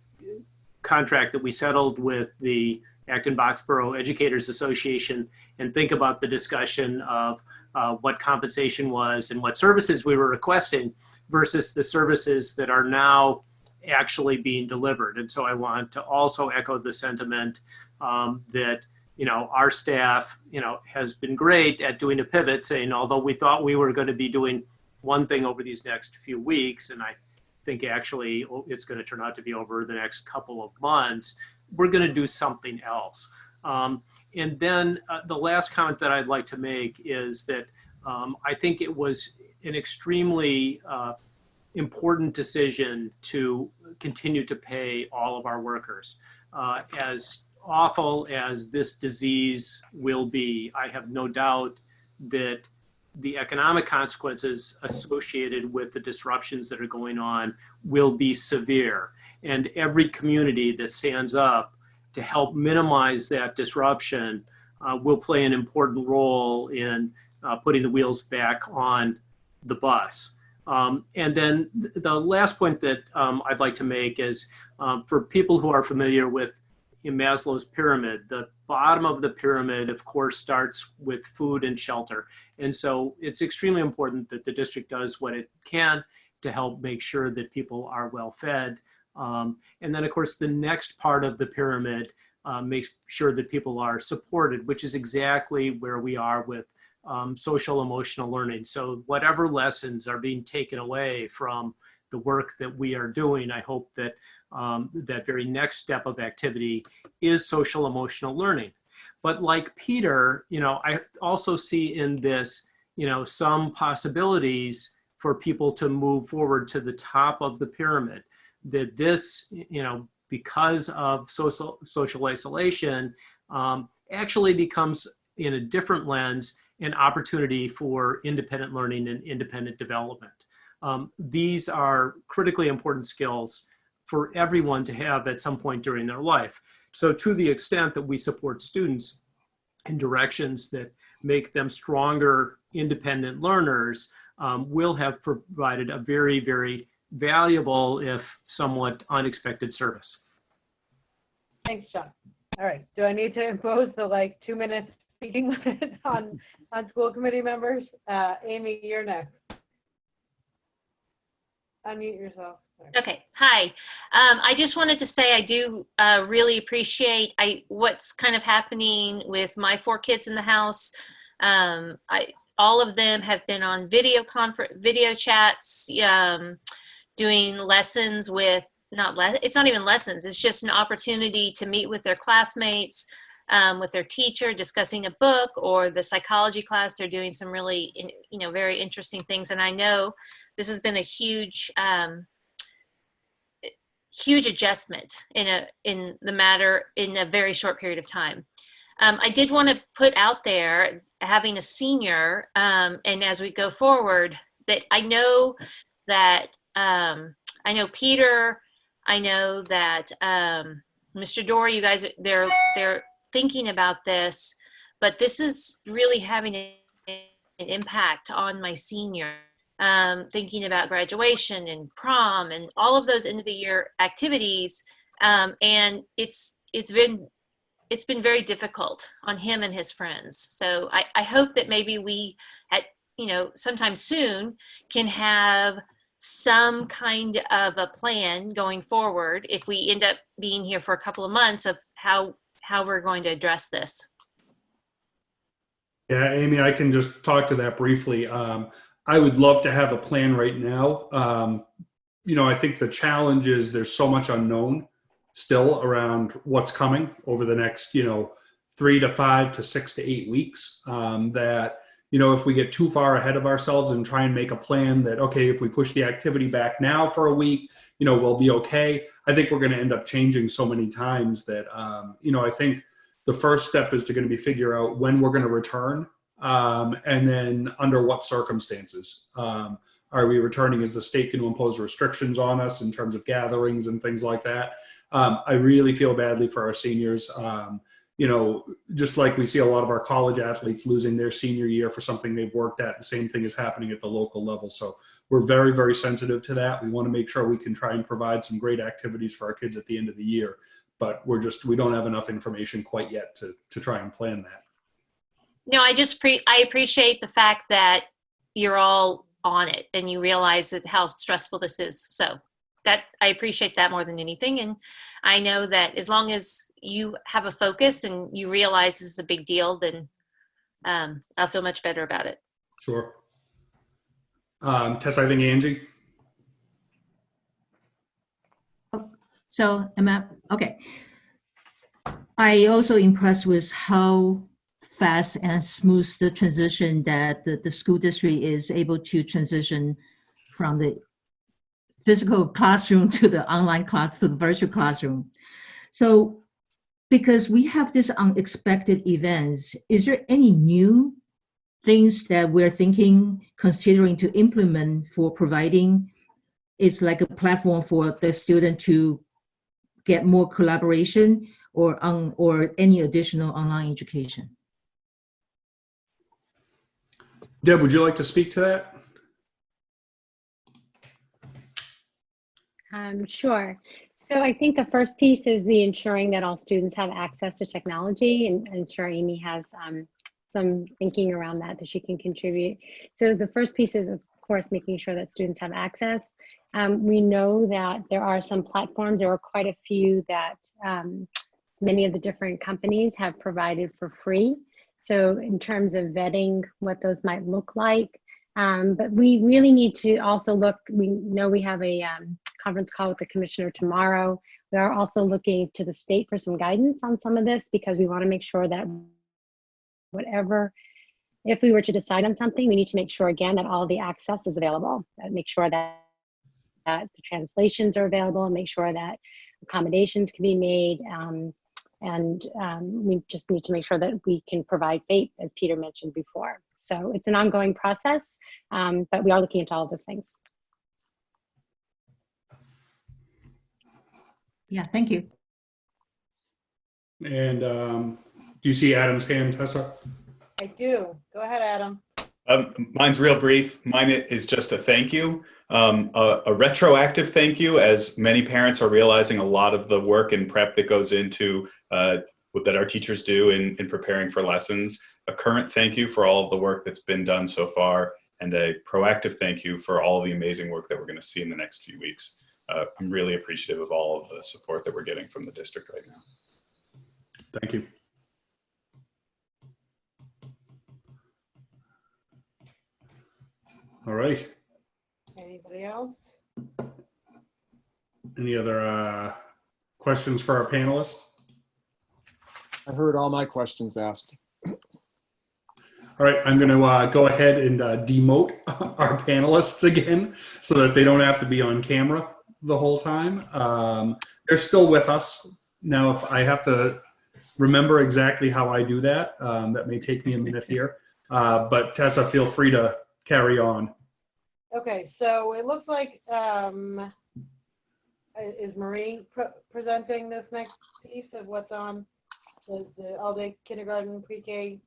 contract that we settled with the Acton-Boxborough Educators Association and think about the discussion of what compensation was and what services we were requesting versus the services that are now actually being delivered. And so I want to also echo the sentiment that, our staff, has been great at doing a pivot, saying, although we thought we were going to be doing one thing over these next few weeks, and I think actually it's going to turn out to be over the next couple of months, we're going to do something else. And then the last comment that I'd like to make is that I think it was an extremely important decision to continue to pay all of our workers. As awful as this disease will be, I have no doubt that the economic consequences associated with the disruptions that are going on will be severe. And every community that stands up to help minimize that disruption will play an important role in putting the wheels back on the bus. And then the last point that I'd like to make is for people who are familiar with Maslow's pyramid, the bottom of the pyramid, of course, starts with food and shelter. And so it's extremely important that the district does what it can to help make sure that people are well fed. And then, of course, the next part of the pyramid makes sure that people are supported, which is exactly where we are with social emotional learning. So whatever lessons are being taken away from the work that we are doing, I hope that that very next step of activity is social emotional learning. But like Peter, I also see in this, some possibilities for people to move forward to the top of the pyramid. That this, because of social isolation, actually becomes, in a different lens, an opportunity for independent learning and independent development. These are critically important skills for everyone to have at some point during their life. So to the extent that we support students in directions that make them stronger, independent learners, will have provided a very, very valuable, if somewhat unexpected service. Thanks, John. All right. Do I need to impose the 2-minute speaking limit on school committee members? Amy, you're next. Unmute yourself. Sorry. Okay. Hi. I just wanted to say I do really appreciate what's kind of happening with my 4 kids in the house. All of them have been on video chats, doing lessons with it's not even lessons. It's just an opportunity to meet with their classmates, with their teacher, discussing a book, or the psychology class. They're doing some really, very interesting things. And I know this has been a huge adjustment in a very short period of time. I did want to put out there, having a senior, and as we go forward, that I know Peter, I know that Mr. Dorr, you guys, they're thinking about this, but this is really having an impact on my senior. Thinking about graduation and prom and all of those end of the year activities, and it's been very difficult on him and his friends. So I hope that maybe we sometime soon can have some kind of a plan going forward, if we end up being here for a couple of months, of how we're going to address this. Yeah, Amy, I can just talk to that briefly. I would love to have a plan right now. I think the challenge is there's so much unknown still around what's coming over the next, 3 to 5 to 6 to 8 weeks, that, if we get too far ahead of ourselves and try and make a plan that, okay, if we push the activity back now for a week, we'll be okay. I think we're going to end up changing so many times that, I think the first step is going to be figure out when we're going to return, and then under what circumstances. Are we returning? Is the state going to impose restrictions on us in terms of gatherings and things like that? I really feel badly for our seniors. Just like we see a lot of our college athletes losing their senior year for something they've worked at, the same thing is happening at the local level. So we're very, very sensitive to that. We want to make sure we can try and provide some great activities for our kids at the end of the year, but we don't have enough information quite yet to try and plan that. No, I appreciate the fact that you're all on it and you realize that how stressful this is. So that I appreciate that more than anything. And I know that as long as you have a focus and you realize this is a big deal, then I'll feel much better about it. Sure. Tess, I think Angie. So okay. I also impressed with how fast and smooth the transition that the school district is able to transition from the physical classroom to the online class, to the virtual classroom. So because we have these unexpected events, is there any new things that we're considering to implement for providing it's like a platform for the student to get more collaboration or any additional online education? Deb, would you like to speak to that? Sure. So I think the first piece is the ensuring that all students have access to technology, and I'm sure Amy has some thinking around that she can contribute. So the first piece is, of course, making sure that students have access. We know that there are some platforms, there are quite a few that many of the different companies have provided for free. So in terms of vetting what those might look like, but we really need to also look, we know we have a conference call with the commissioner tomorrow. We are also looking to the state for some guidance on some of this, because we want to make sure that if we were to decide on something, we need to make sure again that all the access is available, make sure that the translations are available, and make sure that accommodations can be made. We just need to make sure that we can provide FAPE, as Peter mentioned before. So it's an ongoing process, but we are looking into all of those things. Yeah, thank you. And do you see Adam's hand, Tessa? I do. Go ahead, Adam. Mine's real brief. Mine is just a thank you, a retroactive thank you, as many parents are realizing a lot of the work and prep that goes into that our teachers do in preparing for lessons. A current thank you for all of the work that's been done so far, and a proactive thank you for all the amazing work that we're going to see in the next few weeks. I'm really appreciative of all of the support that we're getting from the district right now. Thank you. All right. Anybody else? Any other questions for our panelists? I heard all my questions asked. All right, I'm going to go ahead and demote our panelists again so that they don't have to be on camera the whole time. They're still with us. Now, if I have to remember exactly how I do that, that may take me a minute here. But Tessa, feel free to carry on. Okay, so it looks like, is Marie presenting this next piece of what's on the all-day kindergarten pre-K?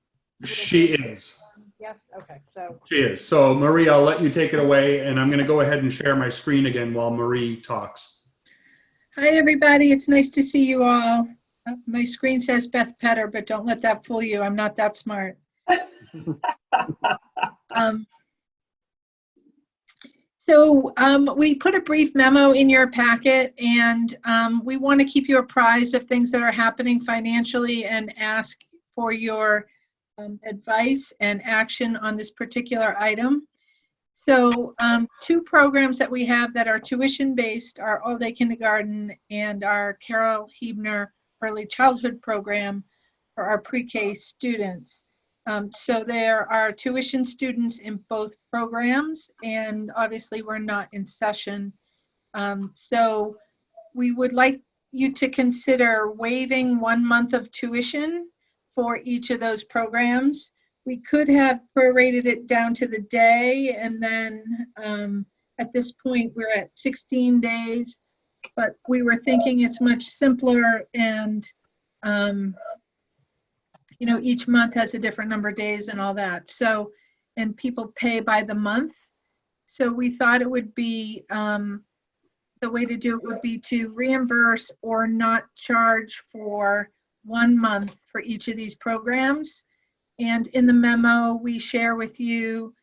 She is. Yes, okay, so. She is. So Marie, I'll let you take it away, and I'm going to go ahead and share my screen again while Marie talks. Hi, everybody. It's nice to see you all. My screen says Beth Petter, but don't let that fool you. I'm not that smart. So we put a brief memo in your packet, and we want to keep you apprised of things that are happening financially and ask for your advice and action on this particular item. So two programs that we have that are tuition-based are all-day kindergarten and our Carol Hebner early childhood program for our pre-K students. So there are tuition students in both programs, and obviously we're not in session. So we would like you to consider waiving 1 month of tuition for each of those programs. We could have prorated it down to the day, and then at this point we're at 16 days, but we were thinking it's much simpler, and you know, each month has a different number of days and all that. So, and people pay by the month. So we thought it would be, the way to do it would be to reimburse or not charge for 1 month for each of these programs. And in the memo, we share with you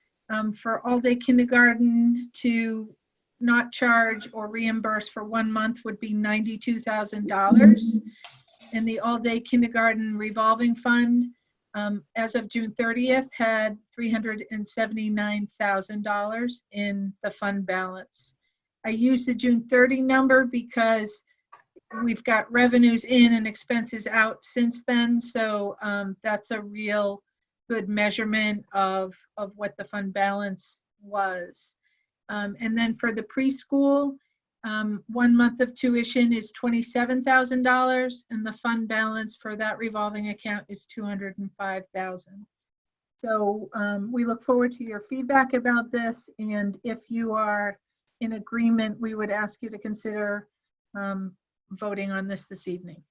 for all-day kindergarten to not charge or reimburse for 1 month would be $92,000. And the all-day kindergarten revolving fund, as of June 30th, had $379,000 in the fund balance. I use the June 30 number because we've got revenues in and expenses out since then. So that's a real good measurement of what the fund balance was. And then for the preschool, 1 month of tuition is $27,000, and the fund balance for that revolving account is $205,000. So we look forward to your feedback about this, and if you are in agreement, we would ask you to consider voting on this evening.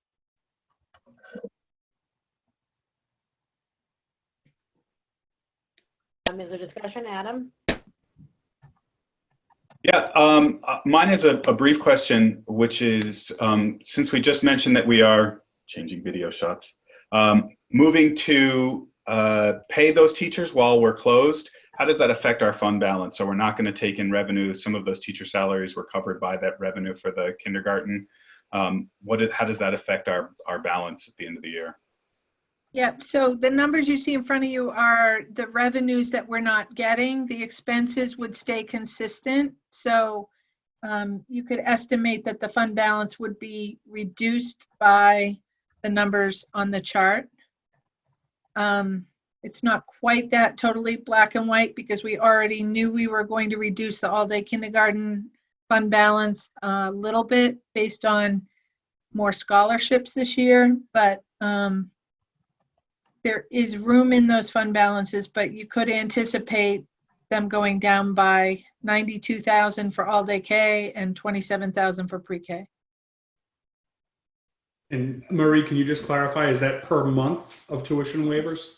Is there discussion, Adam? Yeah, mine is a brief question, which is, since we just mentioned that we are changing video shots, moving to pay those teachers while we're closed, how does that affect our fund balance? So we're not going to take in revenue. Some of those teacher salaries were covered by that revenue for the kindergarten. How does that affect our balance at the end of the year? Yep, so the numbers you see in front of you are the revenues that we're not getting. The expenses would stay consistent. So you could estimate that the fund balance would be reduced by the numbers on the chart. It's not quite that totally black and white because we already knew we were going to reduce the all-day kindergarten fund balance a little bit based on more scholarships this year, but there is room in those fund balances, but you could anticipate them going down by $92,000 for all-day K and $27,000 for pre-K. And Marie, can you just clarify, is that per month of tuition waivers?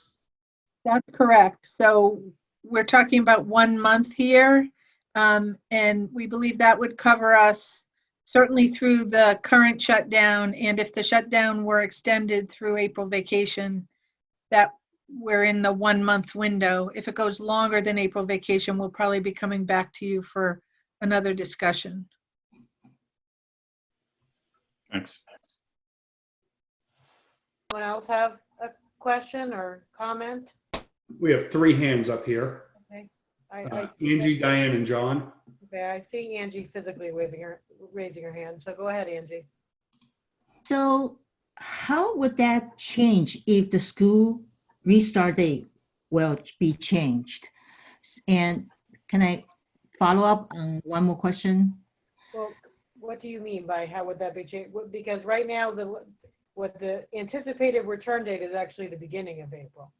That's correct. So we're talking about 1 month here. And we believe that would cover us certainly through the current shutdown. And if the shutdown were extended through April vacation, that we're in the 1 month window. If it goes longer than April vacation, we'll probably be coming back to you for another discussion. Thanks. Anyone else have a question or comment? We have 3 hands up here. Okay. Angie, Diane, and John. Okay, I see Angie physically raising her hand. So go ahead, Angie. So how would that change if the school restart date will be changed? And can I follow up on one more question? Well, what do you mean by how would that be changed? Because right now, what the anticipated return date is actually the beginning of April.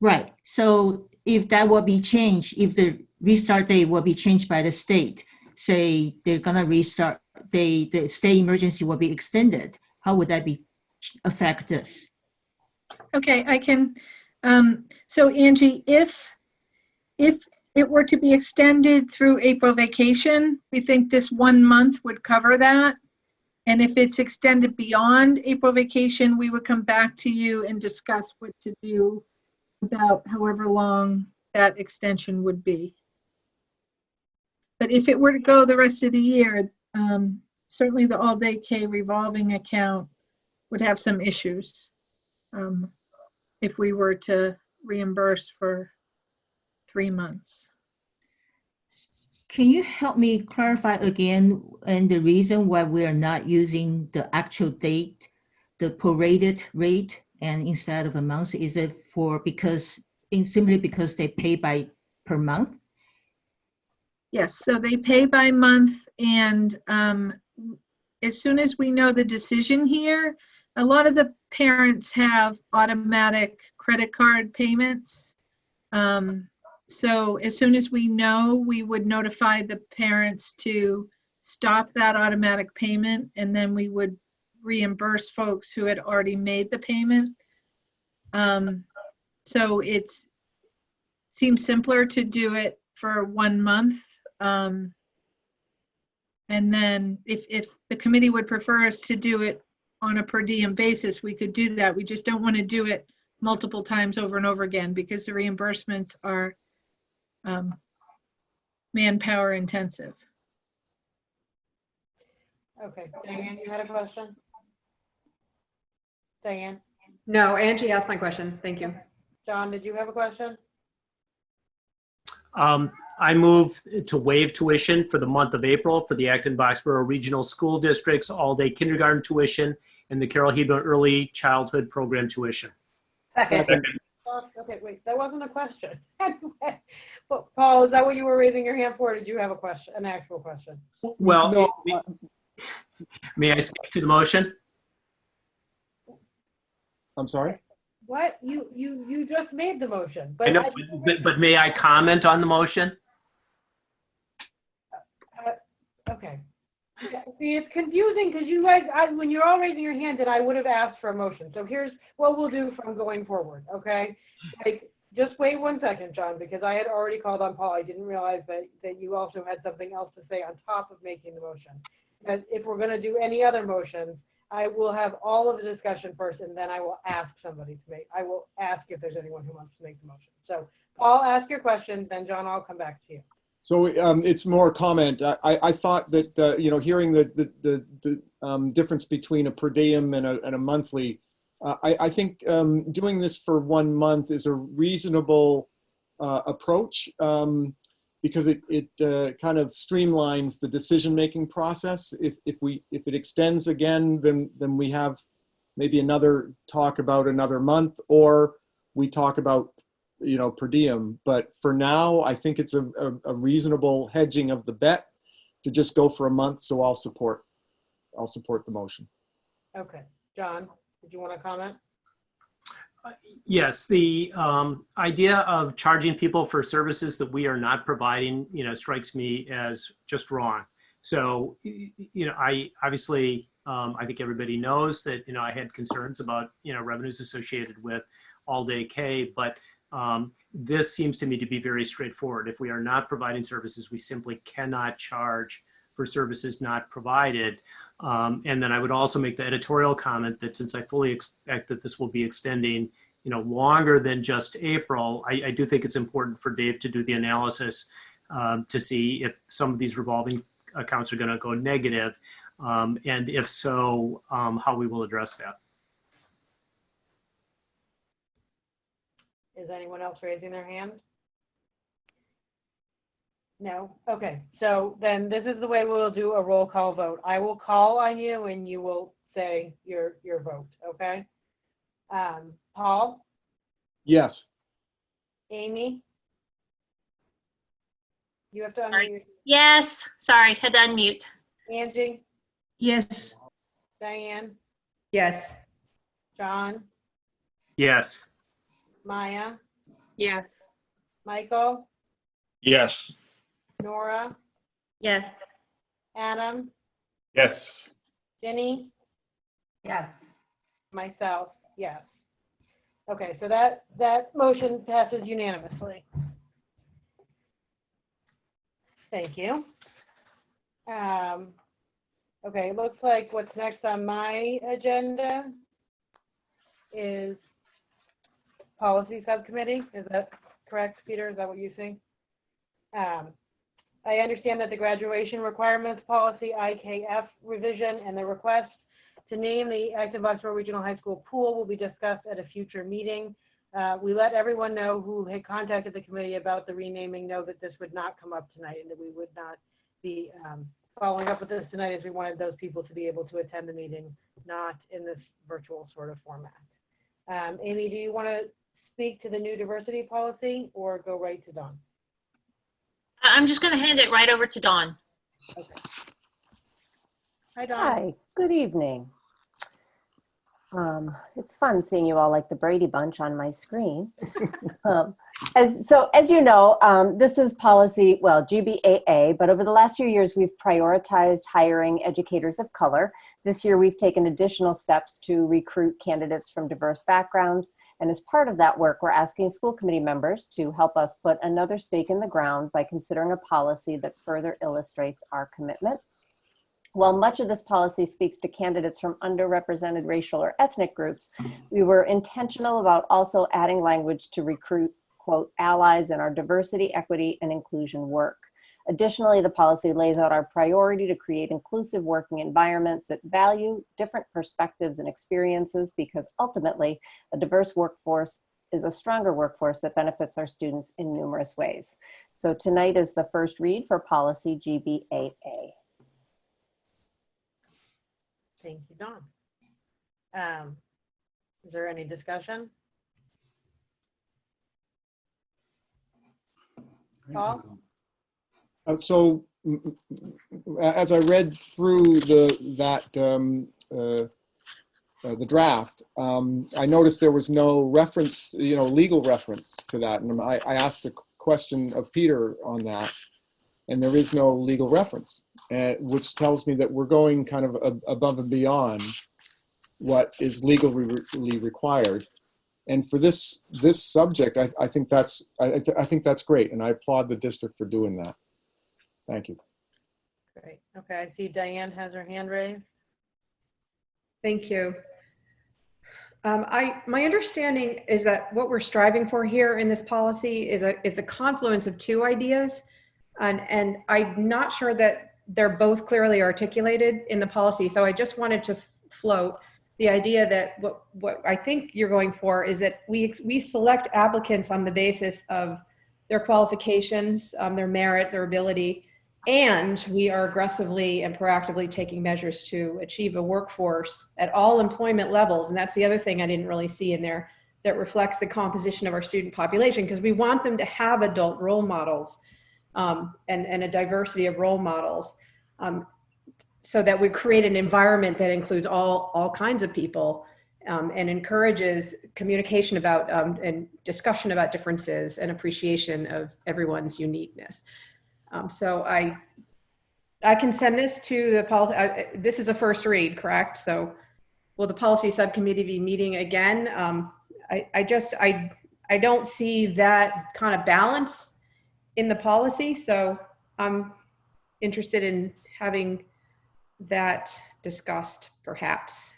Right. So if that will be changed, if the restart date will be changed by the state, say they're gonna restart, the state emergency will be extended, how would that be affect this? Okay, I can, so Angie, if it were to be extended through April vacation, we think this 1 month would cover that. And if it's extended beyond April vacation, we would come back to you and discuss what to do about however long that extension would be. But if it were to go the rest of the year, certainly the all-day K revolving account would have some issues if we were to reimburse for 3 months. Can you help me clarify again and the reason why we are not using the actual date, the prorated rate, and instead of a month? Is it simply because they pay by per month? Yes, so they pay by month, and as soon as we know the decision here, a lot of the parents have automatic credit card payments. So as soon as we know, we would notify the parents to stop that automatic payment, and then we would reimburse folks who had already made the payment. So it seems simpler to do it for 1 month. And then if the committee would prefer us to do it on a per diem basis, we could do that. We just don't want to do it multiple times over and over again because the reimbursements are manpower intensive. Okay, Diane, you had a question? Diane? No, Angie asked my question. Thank you. John, did you have a question? I move to waive tuition for the month of April for the Acton-Boxborough Regional School District's all-day kindergarten tuition and the Carol Hebner Early Childhood Program tuition. Second. Okay, wait, that wasn't a question. Paul, is that what you were raising your hand for, or did you have a question, an actual question? Well, No, may I speak to the motion? I'm sorry? What? You just made the motion. I know, but may I comment on the motion? Okay. Yeah, see, it's confusing because you guys, when you're all raising your hand, then I would have asked for a motion. So here's what we'll do from going forward, okay? Like, just wait 1 second, John, because I had already called on Paul. I didn't realize that you also had something else to say on top of making the motion. Because if we're going to do any other motions, I will have all of the discussion first, and then I will ask somebody to make, I will ask if there's anyone who wants to make the motion. So Paul, ask your question, then John, I'll come back to you. So it's more comment. I thought that, you know, hearing the difference between a per diem and a monthly, I think doing this for 1 month is a reasonable approach because it kind of streamlines the decision-making process. If it extends again, then we have maybe another talk about another month, or we talk about, you know, per diem. But for now, I think it's a reasonable hedging of the bet to just go for a month. So I'll support the motion. Okay, John, did you want to comment? Yes, the idea of charging people for services that we are not providing, you know, strikes me as just wrong. So, you know, I obviously, I think everybody knows that, you know, I had concerns about, you know, revenues associated with all-day K, but This seems to me to be very straightforward. If we are not providing services, we simply cannot charge for services not provided. And then I would also make the editorial comment that since I fully expect that this will be extending, longer than just April, I do think it's important for Dave to do the analysis to see if some of these revolving accounts are going to go negative, and if so, how we will address that. Is anyone else raising their hand? No? Okay, so then this is the way we'll do a roll call vote. I will call on you and you will say your vote, okay? Paul? Yes. Amy? You have to Sorry. unmute. Yes, sorry, had to unmute. Angie? Yes. Diane? Yes. John? Yes. Maya? Yes. Michael? Yes. Nora? Yes. Adam? Yes. Jenny? Yes. Myself, yes. Okay, so that motion passes unanimously. Thank you. Okay, it looks like what's next on my agenda is policy subcommittee. Is that correct, Peter? Is that what you think? I understand that the graduation requirements policy IKF revision and the request to name the active Oxford Regional High School pool will be discussed at a future meeting. We let everyone know who had contacted the committee about the renaming know that this would not come up tonight and that we would not be following up with this tonight, as we wanted those people to be able to attend the meeting, not in this virtual sort of format. Amy, do you want to speak to the new diversity policy or go right to Dawn? I'm just going to hand it right over to Dawn. Okay. Hi, Dawn. Hi, good evening. It's fun seeing you all like the Brady Bunch on my screen. As you know, this is policy, well, GBAA, but over the last few years, we've prioritized hiring educators of color. This year, we've taken additional steps to recruit candidates from diverse backgrounds. And as part of that work, we're asking school committee members to help us put another stake in the ground by considering a policy that further illustrates our commitment. While much of this policy speaks to candidates from underrepresented racial or ethnic groups, we were intentional about also adding language to recruit, quote, allies in our diversity, equity, and inclusion work. Additionally, the policy lays out our priority to create inclusive working environments that value different perspectives and experiences, because ultimately, a diverse workforce is a stronger workforce that benefits our students in numerous ways. So tonight is the first read for policy GBAA. Thank you, Dawn. Is there any discussion? Paul? So as I read through the draft, I noticed there was no reference, legal reference to that. And I asked a question of Peter on that, and there is no legal reference, which tells me that we're going kind of above and beyond what is legally required. And for this subject, I think that's great, and I applaud the district for doing that. Thank you. Great. Okay, I see Diane has her hand raised. Thank you. My understanding is that what we're striving for here in this policy is a confluence of two ideas, and I'm not sure that they're both clearly articulated in the policy. So I just wanted to float the idea that what I think you're going for is that we select applicants on the basis of their qualifications, their merit, their ability, and we are aggressively and proactively taking measures to achieve a workforce at all employment levels. And that's the other thing I didn't really see in there that reflects the composition of our student population, because we want them to have adult role models and a diversity of role models, so that we create an environment that includes all kinds of people and encourages communication about and discussion about differences and appreciation of everyone's uniqueness. So I can send this to the policy. This is a first read, correct? So will the policy subcommittee be meeting again? I I don't see that kind of balance in the policy. So I'm interested in having that discussed, perhaps.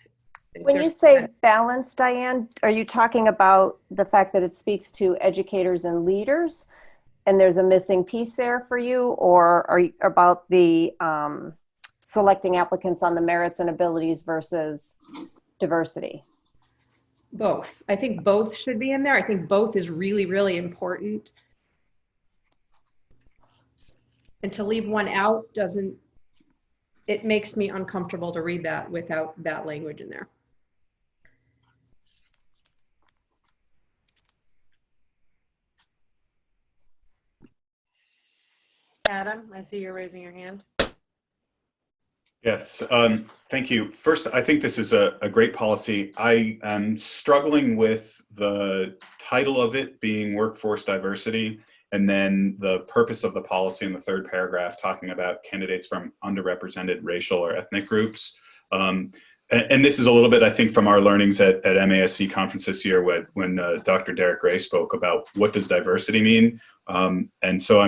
If When you there's- say balance, Diane, are you talking about the fact that it speaks to educators and leaders and there's a missing piece there for you, or are you about the selecting applicants on the merits and abilities versus diversity? Both. I think both should be in there. I think both is really, really important. And to leave one out doesn't, it makes me uncomfortable to read that without that language in there. Adam, I see you're raising your hand. Yes, thank you. First, I think this is a great policy. I am struggling with the title of it being workforce diversity, and then the purpose of the policy in the third paragraph talking about candidates from underrepresented racial or ethnic groups. And this is a little bit, I think, from our learnings at MASC conference this year when Dr. Derek Gray spoke about what does diversity mean. And so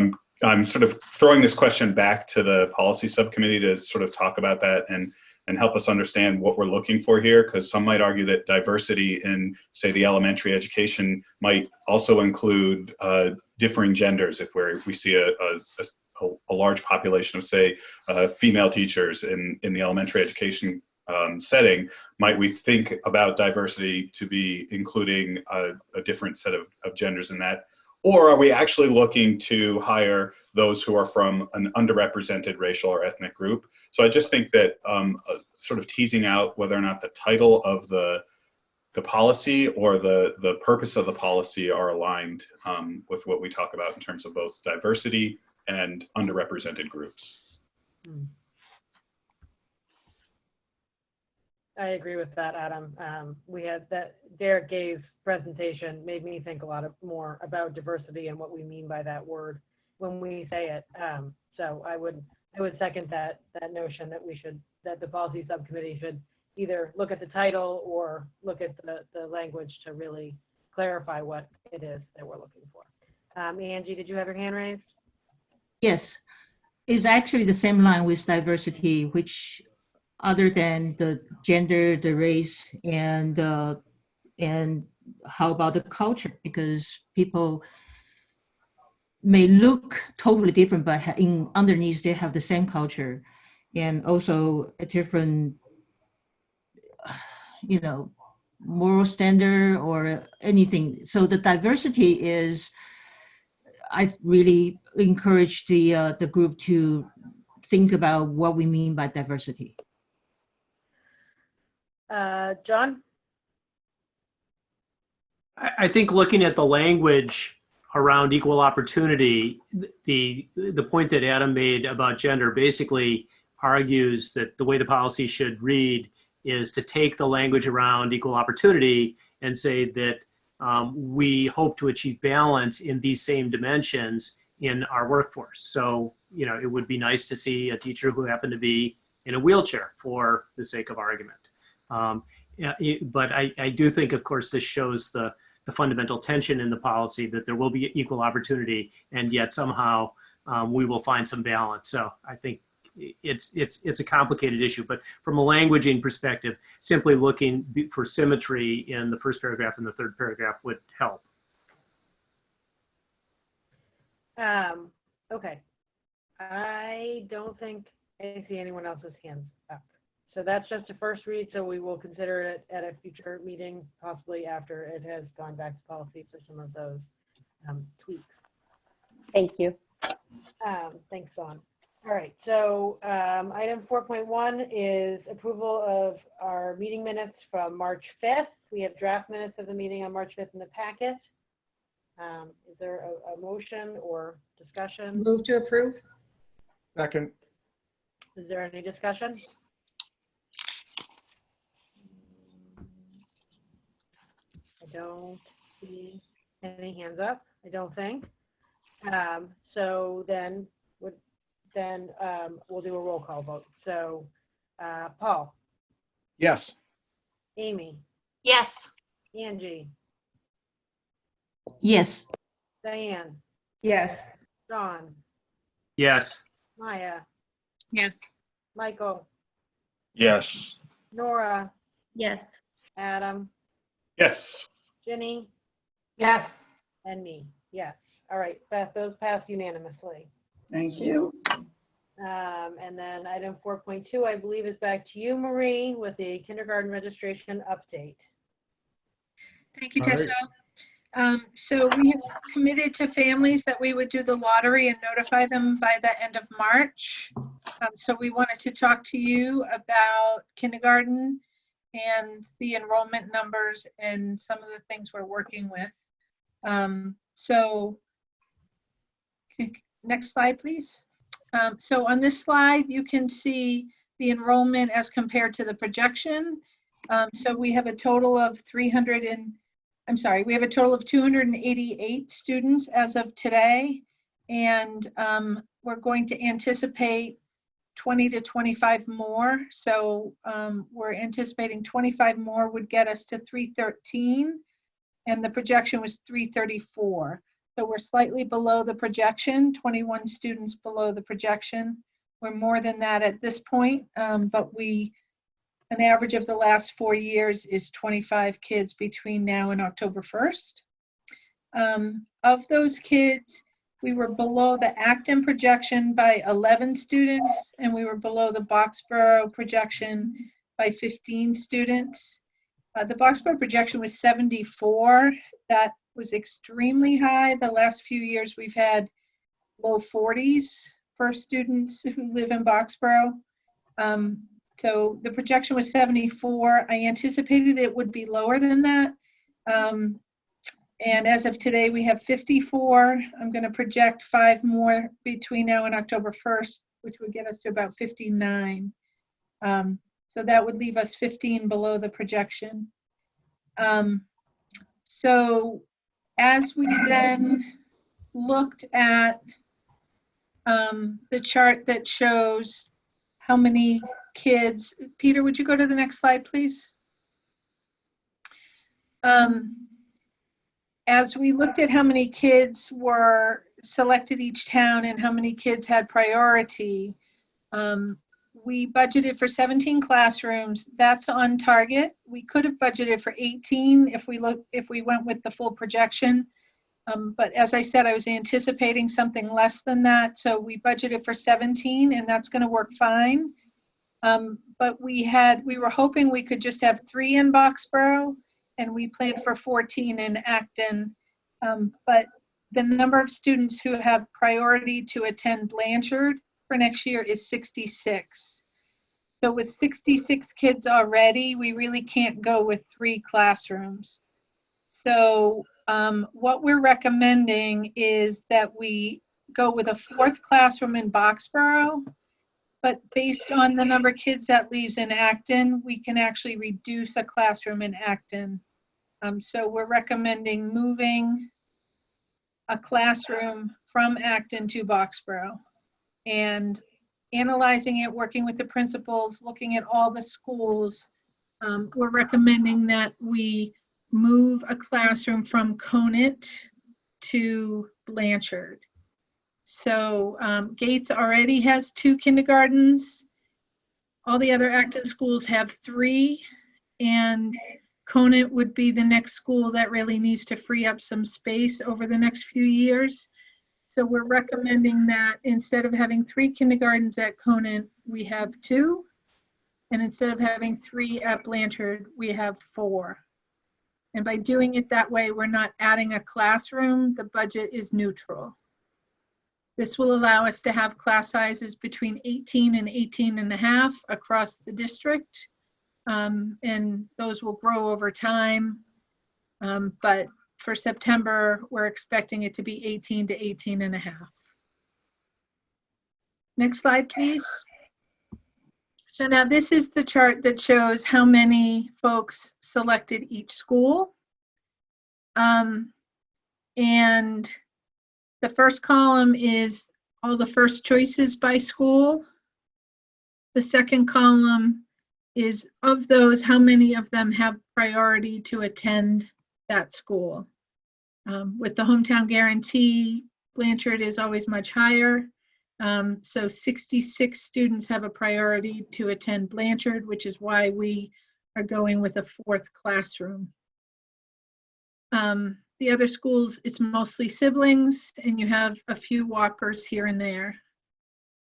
I'm sort of throwing this question back to the policy subcommittee to sort of talk about that and help us understand what we're looking for here, because some might argue that diversity in, say, the elementary education might also include differing genders. If we see a large population of, say, female teachers in the elementary education setting, might we think about diversity to be including a different set of genders in that? Or are we actually looking to hire those who are from an underrepresented racial or ethnic group? So I just think that sort of teasing out whether or not the title of the policy or the purpose of the policy are aligned with what we talk about in terms of both diversity and underrepresented groups. I agree with that, Adam. We had that Derek Gay's presentation made me think a lot more about diversity and what we mean by that word when we say it. So I would second that notion that the policy subcommittee should either look at the title or look at the language to really clarify what it is that we're looking for. Angie, did you have your hand raised? Yes, it's actually the same line with diversity, which other than the gender, the race, and how about the culture? Because people may look totally different, but underneath they have the same culture, and also a different, moral standard or anything. So the diversity is, I really encourage the group to think about what we mean by diversity. John? I think looking at the language around equal opportunity, the point that Adam made about gender basically argues that the way the policy should read is to take the language around equal opportunity and say that we hope to achieve balance in these same dimensions in our workforce. So, it would be nice to see a teacher who happened to be in a wheelchair for the sake of argument. But I do think, of course, this shows the fundamental tension in the policy that there will be equal opportunity, and yet somehow we will find some balance. So I think it's a complicated issue, but from a languaging perspective, simply looking for symmetry in the first paragraph and the third paragraph would help. Okay. I don't think I see anyone else's hands up. So that's just a first read, so we will consider it at a future meeting, possibly after it has gone back to policy for some of those tweaks. Thank you. Thanks, Dawn. All right, so item 4.1 is approval of our meeting minutes from March 5th. We have draft minutes of the meeting on March 5th in the packet. Is there a motion or discussion? Move to approve. Second. Is there any discussion? I don't see any hands up, I don't think. So then we'll do a roll call vote. So Paul? Yes. Amy? Yes. Angie? Yes. Diane, Yes. John, Yes. Maya, Yes. Michael, Yes. Nora, Yes. Adam, Yes. Ginny, Yes. and me. Yes. All right, Beth, those passed unanimously. Thank you. And then item 4.2, I believe, is back to you, Marie, with the kindergarten registration update. Thank you, All right. Tessa. So we have committed to families that we would do the lottery and notify them by the end of March. So we wanted to talk to you about kindergarten and the enrollment numbers and some of the things we're working with. Next slide, please. So on this slide, you can see the enrollment as compared to the projection. So we have a total of 288 students as of today. And we're going to anticipate 20 to 25 more. So we're anticipating 25 more would get us to 313. And the projection was 334. So we're slightly below the projection, 21 students below the projection. We're more than that at this point, but an average of the last 4 years is 25 kids between now and October 1st. Of those kids, we were below the Acton projection by 11 students, and we were below the Boxborough projection by 15 students. The Boxborough projection was 74. That was extremely high. The last few years we've had low 40s for students who live in Boxborough. So the projection was 74. I anticipated it would be lower than that. And as of today, we have 54. I'm going to project 5 more between now and October 1st, which would get us to about 59. So that would leave us 15 below the projection. So as we then looked at the chart that shows how many kids, Peter, would you go to the next slide, please? As we looked at how many kids were selected each town and how many kids had priority, we budgeted for 17 classrooms. That's on target. We could have budgeted for 18 if we went with the full projection. But as I said, I was anticipating something less than that. So we budgeted for 17, and that's going to work fine. But we were hoping we could just have 3 in Boxborough, and we planned for 14 in Acton. But the number of students who have priority to attend Blanchard for next year is 66. So with 66 kids already, we really can't go with 3 classrooms. So what we're recommending is that we go with a 4th classroom in Boxborough, but based on the number of kids that leaves in Acton, we can actually reduce a classroom in Acton. So we're recommending moving a classroom from Acton to Boxborough and analyzing it, working with the principals, looking at all the schools. We're recommending that we move a classroom from Conant to Blanchard. So Gates already has 2 kindergartens. All the other Acton schools have 3, and Conant would be the next school that really needs to free up some space over the next few years. So we're recommending that instead of having 3 kindergartens at Conant, we have 2. And instead of having 3 at Blanchard, we have 4. And by doing it that way, we're not adding a classroom. The budget is neutral. This will allow us to have class sizes between 18 and 18.5 across the district. And those will grow over time. But for September, we're expecting it to be 18 to 18.5. Next slide, please. So now this is the chart that shows how many folks selected each school. And the first column is all the first choices by school. The second column is of those, how many of them have priority to attend that school. With the hometown guarantee, Blanchard is always much higher. So 66 students have a priority to attend Blanchard, which is why we are going with a 4th classroom. The other schools, it's mostly siblings, and you have a few walkers here and there.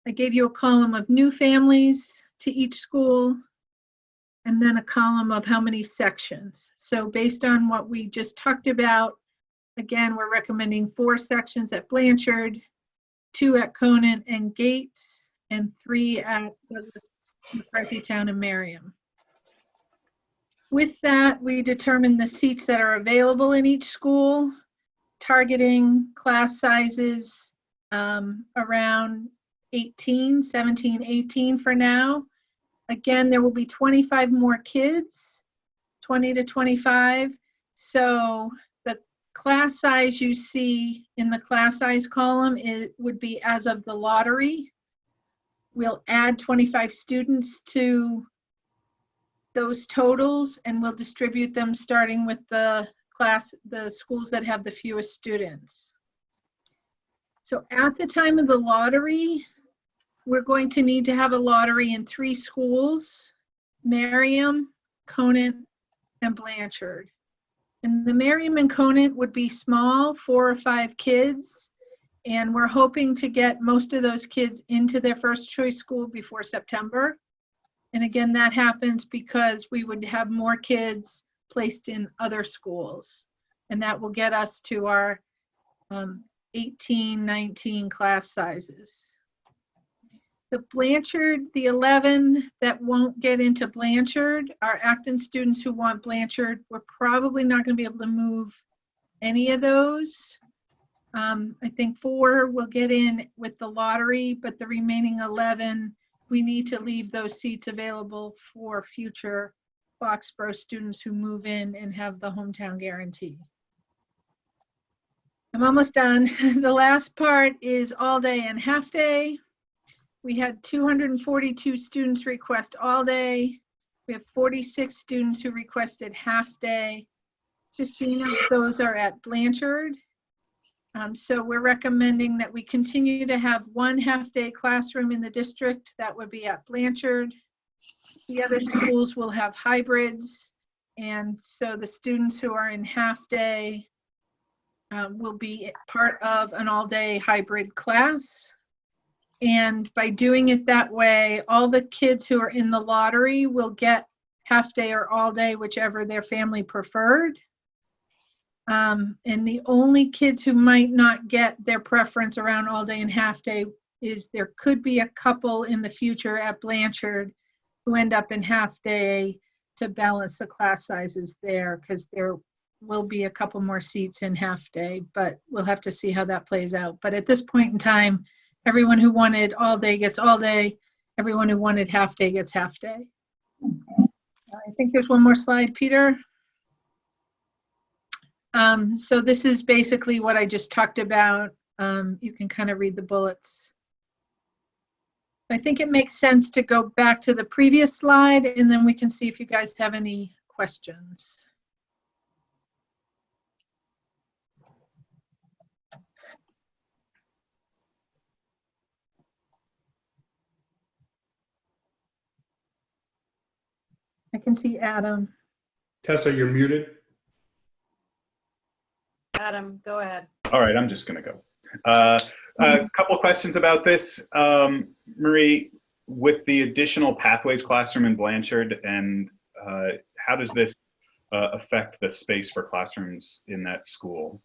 I gave you a column of new families to each school, and then a column of how many sections. So based on what we just talked about, again, we're recommending 4 sections at Blanchard, 2 at Conant and Gates, and 3 at Douglas, McCarthytown, and Merriam. With that, we determine the seats that are available in each school, targeting class sizes around 17, 18 for now. Again, there will be 25 more kids, 20 to 25. So the class size you see in the class size column would be as of the lottery. We'll add 25 students to those totals, and we'll distribute them starting with the schools that have the fewest students. So at the time of the lottery, we're going to need to have a lottery in 3 schools: Merriam, Conant, and Blanchard. And the Merriam and Conant would be small, 4 or 5 kids, and we're hoping to get most of those kids into their first choice school before September. And again, that happens because we would have more kids placed in other schools, and that will get us to our 18, 19 class sizes. The Blanchard, the 11 that won't get into Blanchard are Acton students who want Blanchard. We're probably not going to be able to move any of those. I think 4 will get in with the lottery, but the remaining 11, we need to leave those seats available for future Foxborough students who move in and have the hometown guarantee. I'm almost done. The last part is all day and half day. We had 242 students request all day. We have 46 students who requested half day. 15 of those are at Blanchard. So we're recommending that we continue to have 1 half-day classroom in the district. That would be at Blanchard. The other schools will have hybrids. And so the students who are in half-day will be part of an all-day hybrid class. And by doing it that way, all the kids who are in the lottery will get half-day or all-day, whichever their family preferred. And the only kids who might not get their preference around all day and half day is there could be a couple in the future at Blanchard who end up in half day to balance the class sizes there, because there will be a couple more seats in half day, but we'll have to see how that plays out. But at this point in time, everyone who wanted all day gets all day. Everyone who wanted half day gets half day. I think there's one more slide, Peter. So this is basically what I just talked about. You can kind of read the bullets. I think it makes sense to go back to the previous slide, and then we can see if you guys have any questions. I can see Adam. Tessa, you're muted. Adam, go ahead. All right, I'm just going to go. A couple questions about this. Marie, with the additional Pathways classroom in Blanchard, and how does this affect the space for classrooms in that school?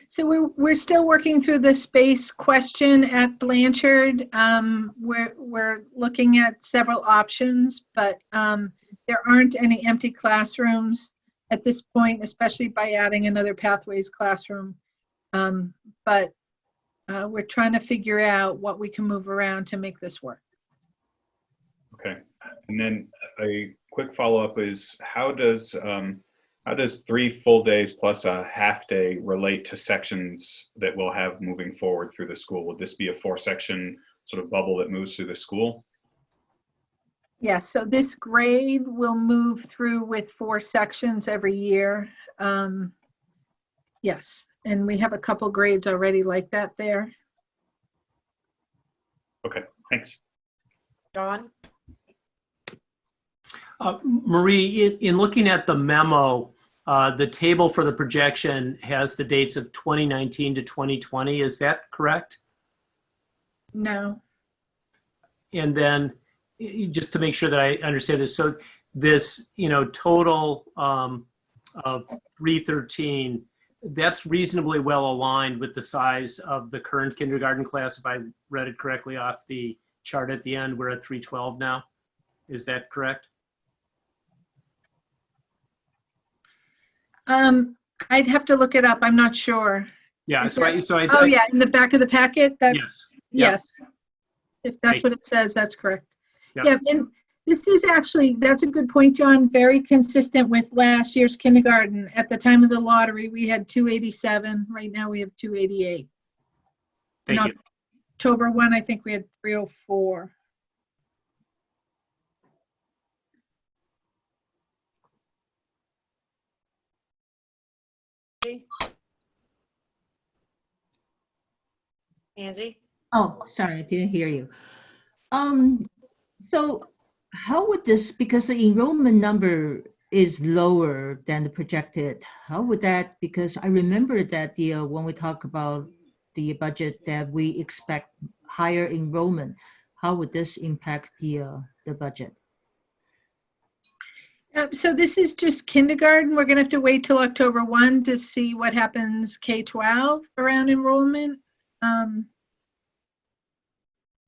So we're still working through the space question at Blanchard. We're looking at several options, but there aren't any empty classrooms at this point, especially by adding another Pathways classroom. But we're trying to figure out what we can move around to make this work. Okay, and then a quick follow-up is how does 3 full days plus a half day relate to sections that we'll have moving forward through the school? Would this be a 4-section sort of bubble that moves through the school? Yes, so this grade will move through with 4 sections every year. Yes, and we have a couple grades already like that there. Okay, thanks. John? Marie, in looking at the memo, the table for the projection has the dates of 2019 to 2020. Is that correct? No. And then just to make sure that I understand this, so this, total of 313, that's reasonably well aligned with the size of the current kindergarten class. If I read it correctly off the chart at the end, we're at 312 now. Is that correct? I'd have to look it up. I'm not sure. Yeah. Oh yeah, in the back of the packet. Yes. Yep. Yes. If that's what it says, that's correct. Yep. Yeah, and this is actually, that's a good point, John. Very consistent with last year's kindergarten. At the time of the lottery, we had 287. Right now we have 288. Thank you. October 1, I think we had 304. Angie? Oh, sorry, I didn't hear you. So how would this, because the enrollment number is lower than the projected, how would that, because I remember that when we talk about the budget that we expect higher enrollment, how would this impact the budget? So this is just kindergarten. We're gonna have to wait till October 1 to see what happens K-12 around enrollment.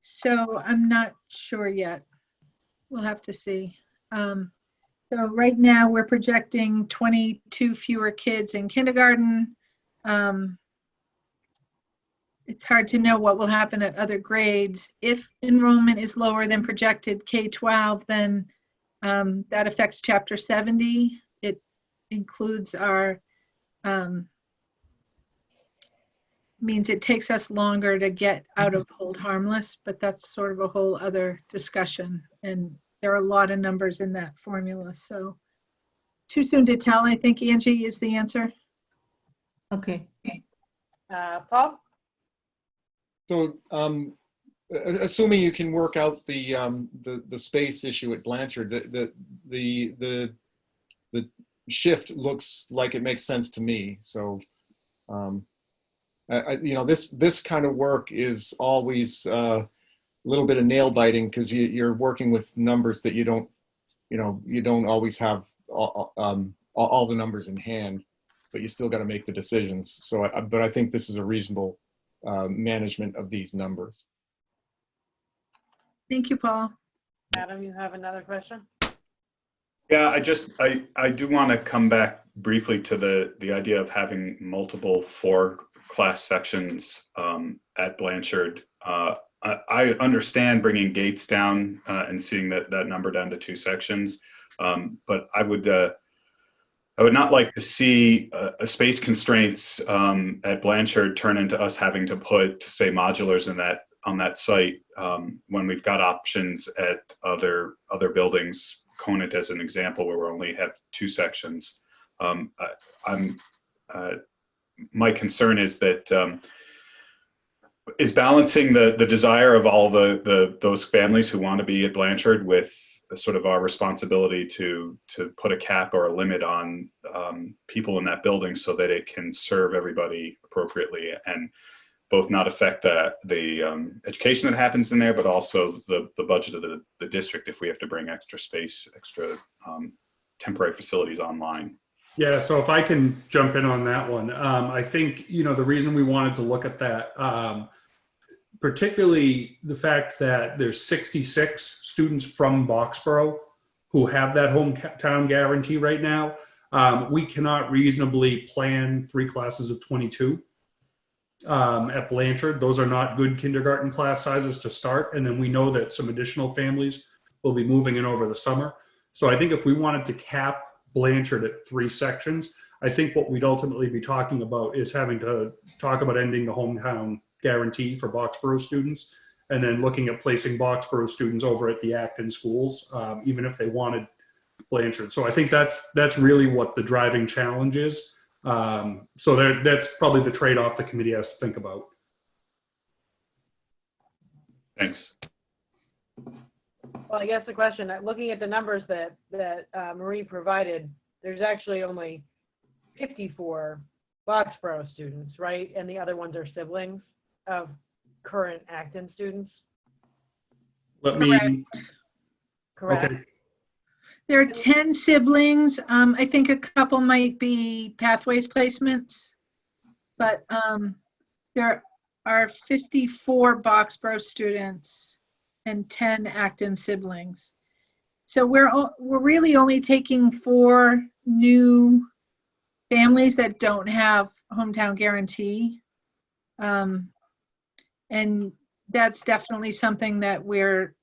So I'm not sure yet. We'll have to see. So right now we're projecting 22 fewer kids in kindergarten. It's hard to know what will happen at other grades. If enrollment is lower than projected K-12, then that affects Chapter 70. It includes our, means it takes us longer to get out of hold harmless, but that's sort of a whole other discussion. And there are a lot of numbers in that formula. So too soon to tell, I think, Angie, is the answer. Okay. Paul? So, assuming you can work out the space issue at Blanchard, the shift looks like it makes sense to me. So, this kind of work is always a little bit of nail biting because you're working with numbers that you don't always have all the numbers in hand, but you still got to make the decisions. So, but I think this is a reasonable management of these numbers. Thank you, Paul. Adam, you have another question? Yeah, I do want to come back briefly to the idea of having multiple 4-class sections at Blanchard. I understand bringing gates down and seeing that number down to 2 sections, but I would not like to see space constraints at Blanchard turn into us having to put, say, modulars on that site when we've got options at other buildings. Conant as an example, where we only have 2 sections. My concern is that is balancing the desire of all those families who want to be at Blanchard with sort of our responsibility to put a cap or a limit on people in that building so that it can serve everybody appropriately and both not affect the education that happens in there, but also the budget of the district if we have to bring extra space, extra temporary facilities online. Yeah, so if I can jump in on that one, I think, the reason we wanted to look at that, particularly the fact that there's 66 students from Boxborough who have that hometown guarantee right now, we cannot reasonably plan 3 classes of 22 at Blanchard. Those are not good kindergarten class sizes to start. And then we know that some additional families will be moving in over the summer. So I think if we wanted to cap Blanchard at 3 sections, I think what we'd ultimately be talking about is having to talk about ending the hometown guarantee for Boxborough students, and then looking at placing Boxborough students over at the Acton schools, even if they wanted Blanchard. So I think that's really what the driving challenge is. So that's probably the trade-off the committee has to think about. Thanks. Well, I guess the question, looking at the numbers that Marie provided, there's actually only 54 Foxborough students, right? And the other ones are siblings of current Acton students. Let me. Correct. Okay. There are 10 siblings. I think a couple might be Pathways placements, but there are 54 Boxborough students and 10 Acton siblings. So we're really only taking 4 new families that don't have hometown guarantee. And that's definitely something that we're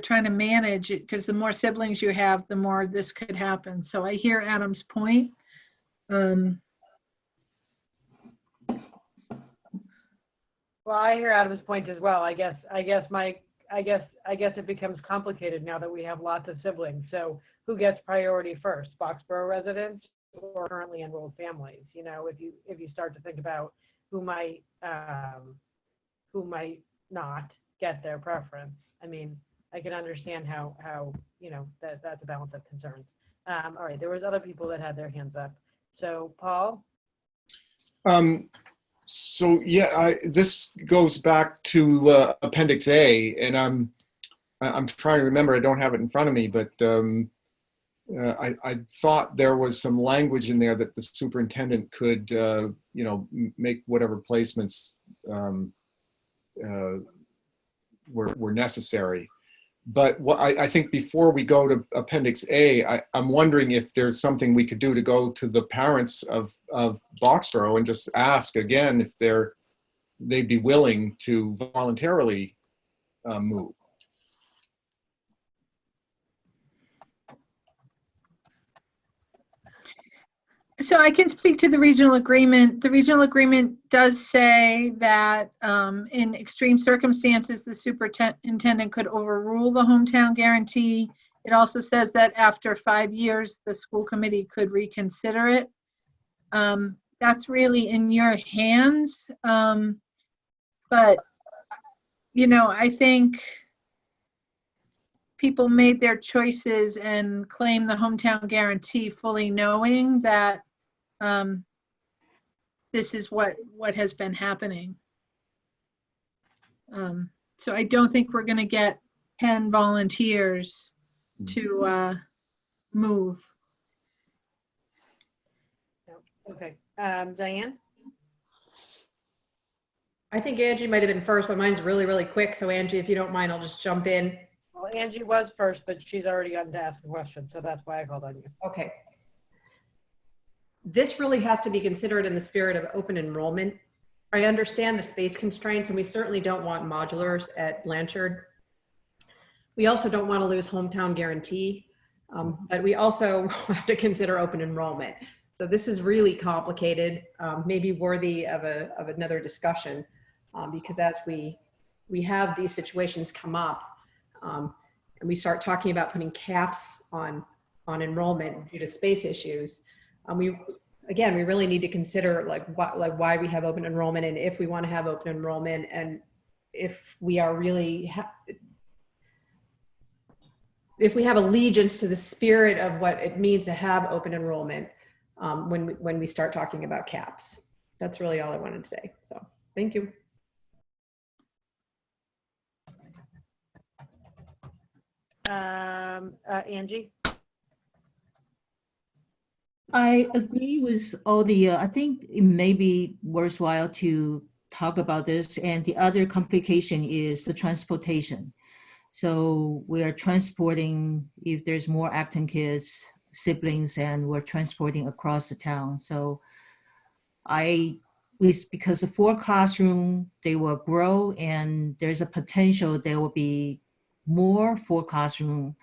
trying to manage it, because the more siblings you have, the more this could happen. So I hear Adam's point. Well, I hear Adam's point as well. I guess it becomes complicated now that we have lots of siblings. So who gets priority first, Foxborough residents or currently enrolled families? You know, if you start to think about who might not get their preference. I mean, I can understand how that's a balance of concerns. All right, there was other people that had their hands up. So Paul. So yeah, this goes back to Appendix A, and I'm trying to remember. I don't have it in front of me, but I thought there was some language in there that the superintendent could, make whatever placements were necessary. But what I think before we go to Appendix A, I'm wondering if there's something we could do to go to the parents of Boxborough and just ask again if they'd be willing to voluntarily move. So I can speak to the regional agreement. The regional agreement does say that in extreme circumstances, the superintendent could overrule the hometown guarantee. It also says that after 5 years, the school committee could reconsider it. That's really in your hands. But, I think people made their choices and claimed the hometown guarantee fully knowing that this is what has been happening. So I don't think we're going to get 10 volunteers to move. Okay, Diane? I think Angie might have been first, but mine's really, really quick. So Angie, if you don't mind, I'll just jump in. Well, Angie was first, but she's already gotten to ask a question, so that's why I called on you. Okay. This really has to be considered in the spirit of open enrollment. I understand the space constraints, and we certainly don't want modulars at Blanchard. We also don't want to lose hometown guarantee, but we also have to consider open enrollment. So this is really complicated, maybe worthy of another discussion, because as we have these situations come up, and we start talking about putting caps on enrollment due to space issues, we really need to consider why we have open enrollment, and if we want to have open enrollment, and if we are really if we have allegiance to the spirit of what it means to have open enrollment when we start talking about caps. That's really all I wanted to say. So thank you. Angie? I agree with all the, I think it may be worthwhile to talk about this. And the other complication is the transportation. So we are transporting, if there's more Acton kids, siblings, and we're transporting across the town. So because the 4 classroom, they will grow, and there's a potential there will be more 4 classroom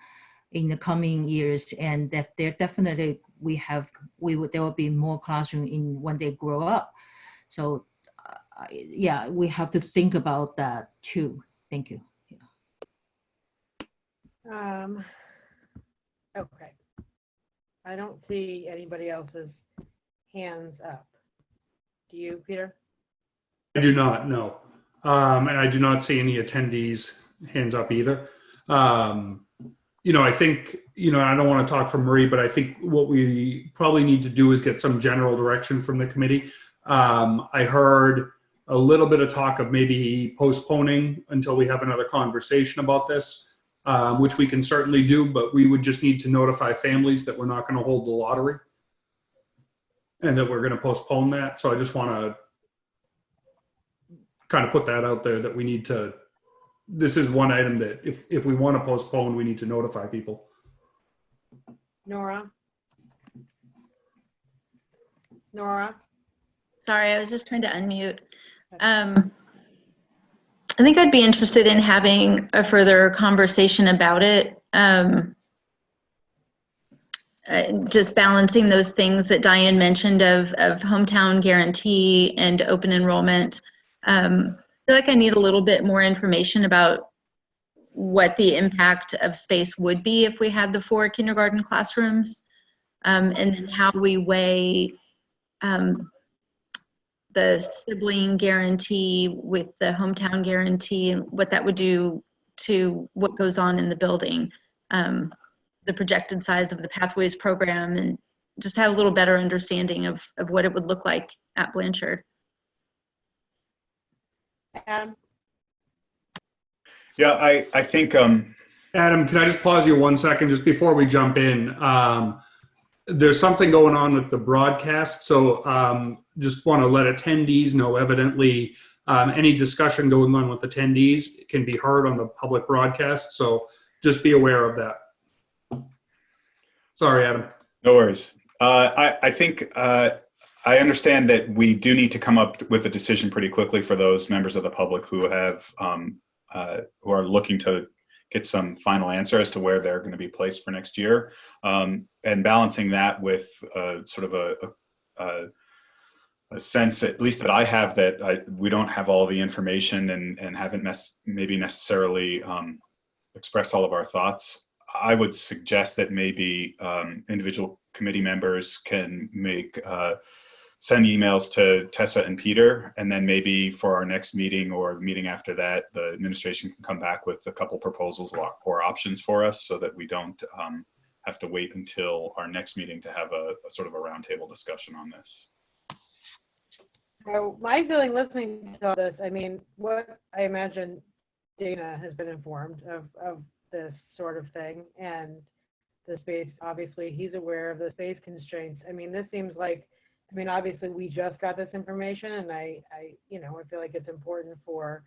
in the coming years, and that there definitely there will be more classroom when they grow up. So yeah, we have to think about that too. Thank you. Okay. I don't see anybody else's hands up. Do you, Peter? I do not, no. And I do not see any attendees hands up either. I think, I don't want to talk for Marie, but I think what we probably need to do is get some general direction from the committee. I heard a little bit of talk of maybe postponing until we have another conversation about this, which we can certainly do, but we would just need to notify families that we're not going to hold the lottery and that we're going to postpone that. So I just want to kind of put that out there that we need to, this is one item that if we want to postpone, we need to notify people. Nora? Sorry, I was just trying to unmute. I think I'd be interested in having a further conversation about it. Just balancing those things that Diane mentioned of hometown guarantee and open enrollment. I feel like I need a little bit more information about what the impact of space would be if we had the 4 kindergarten classrooms, and then how we weigh the sibling guarantee with the hometown guarantee and what that would do to what goes on in the building, the projected size of the Pathways program, and just have a little better understanding of what it would look like at Blanchard. Adam? Yeah, I think. Adam, can I just pause you 1 second just before we jump in? There's something going on with the broadcast, so just want to let attendees know, evidently, any discussion going on with attendees can be heard on the public broadcast, so just be aware of that. Sorry, Adam. No worries. I think I understand that we do need to come up with a decision pretty quickly for those members of the public who have who are looking to get some final answer as to where they're going to be placed for next year, and balancing that with sort of a sense, at least that I have, that we don't have all the information and haven't maybe necessarily expressed all of our thoughts. I would suggest that maybe individual committee members can send emails to Tessa and Peter, and then maybe for our next meeting or meeting after that, the administration can come back with a couple proposals or options for us, so that we don't have to wait until our next meeting to have a sort of a roundtable discussion on this. So my feeling listening to all this, I mean, what I imagine Dana has been informed of this sort of thing, and the space, obviously he's aware of the space constraints. I mean, this seems like, I mean, obviously we just got this information, and I feel like it's important for,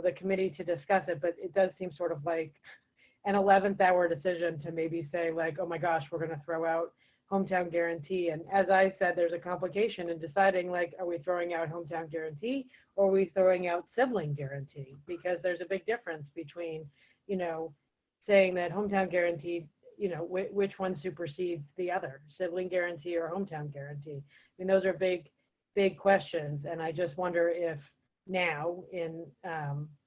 the committee to discuss it, but it does seem sort of like an 11th hour decision to maybe say like, oh my gosh, we're going to throw out hometown guarantee. And as I said, there's a complication in deciding, like, are we throwing out hometown guarantee or are we throwing out sibling guarantee? Because there's a big difference between, saying that hometown guarantee, which one supersedes the other, sibling guarantee or hometown guarantee. I mean, those are big questions. And I just wonder if now in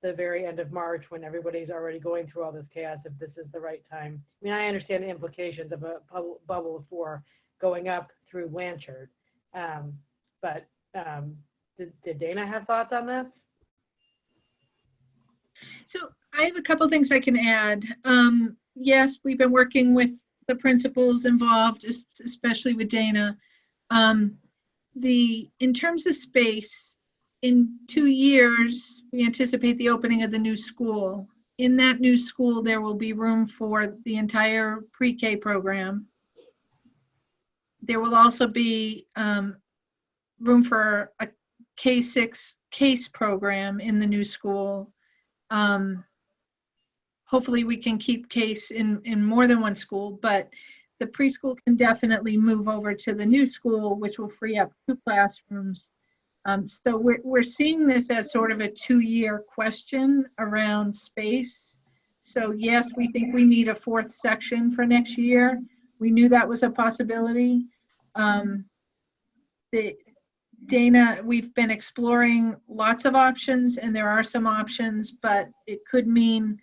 the very end of March, when everybody's already going through all this chaos, if this is the right time. I mean, I understand the implications of a bubble 4 going up through Blanchard. But did Dana have thoughts on this? So I have a couple things I can add. Yes, we've been working with the principals involved, especially with Dana. In terms of space, in 2 years, we anticipate the opening of the new school. In that new school, there will be room for the entire pre-K program. There will also be room for a K-6 CASE program in the new school. Hopefully we can keep CASE in more than one school, but the preschool can definitely move over to the new school, which will free up 2 classrooms. So we're seeing this as sort of a 2-year question around space. So yes, we think we need a 4th section for next year. We knew that was a possibility. Dana, we've been exploring lots of options, and there are some options, but it could mean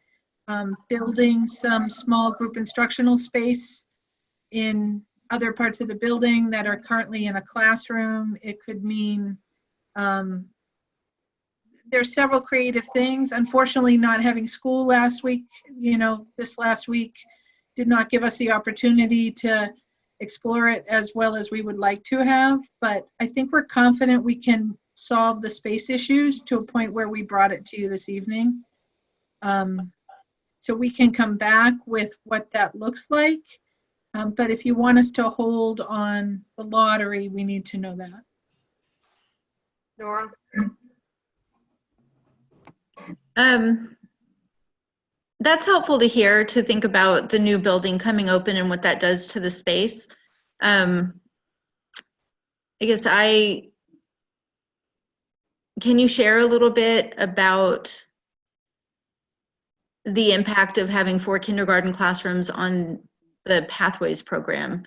building some small group instructional space in other parts of the building that are currently in a classroom. It could mean there's several creative things. Unfortunately, not having school last week, this last week did not give us the opportunity to explore it as well as we would like to have. But I think we're confident we can solve the space issues to a point where we brought it to you this evening. So we can come back with what that looks like. But if you want us to hold on the lottery, we need to know that. Nora? That's helpful to hear, to think about the new building coming open and what that does to the space. I guess can you share a little bit about the impact of having 4 kindergarten classrooms on the Pathways program?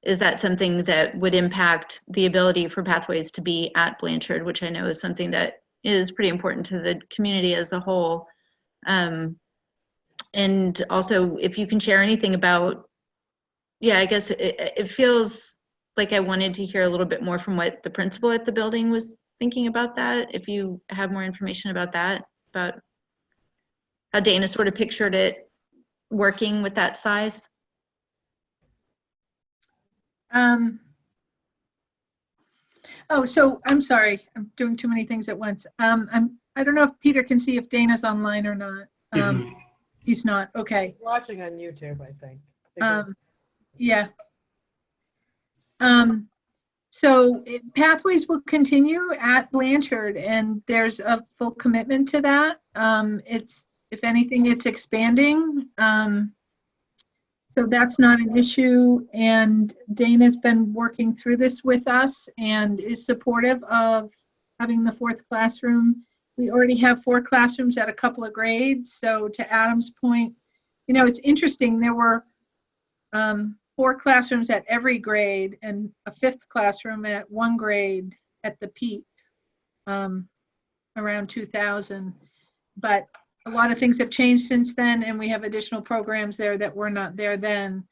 Is that something that would impact the ability for Pathways to be at Blanchard, which I know is something that is pretty important to the community as a whole? And also, if you can share anything about, I guess it feels like I wanted to hear a little bit more from what the principal at the building was thinking about that. If you have more information about that, about how Dana sort of pictured it working with that size. So I'm sorry, I'm doing too many things at once. I don't know if Peter can see if Dana's online or not. He's not. Okay. He's watching on YouTube, I think. Yeah. So Pathways will continue at Blanchard, and there's a full commitment to that. If anything, it's expanding. So that's not an issue. And Dana's been working through this with us and is supportive of having the 4th classroom. We already have 4 classrooms at a couple of grades. So to Adam's point, it's interesting. There were 4 classrooms at every grade and a 5th classroom at 1 grade at the peak, around 2000. But a lot of things have changed since then, and we have additional programs there that were not there then.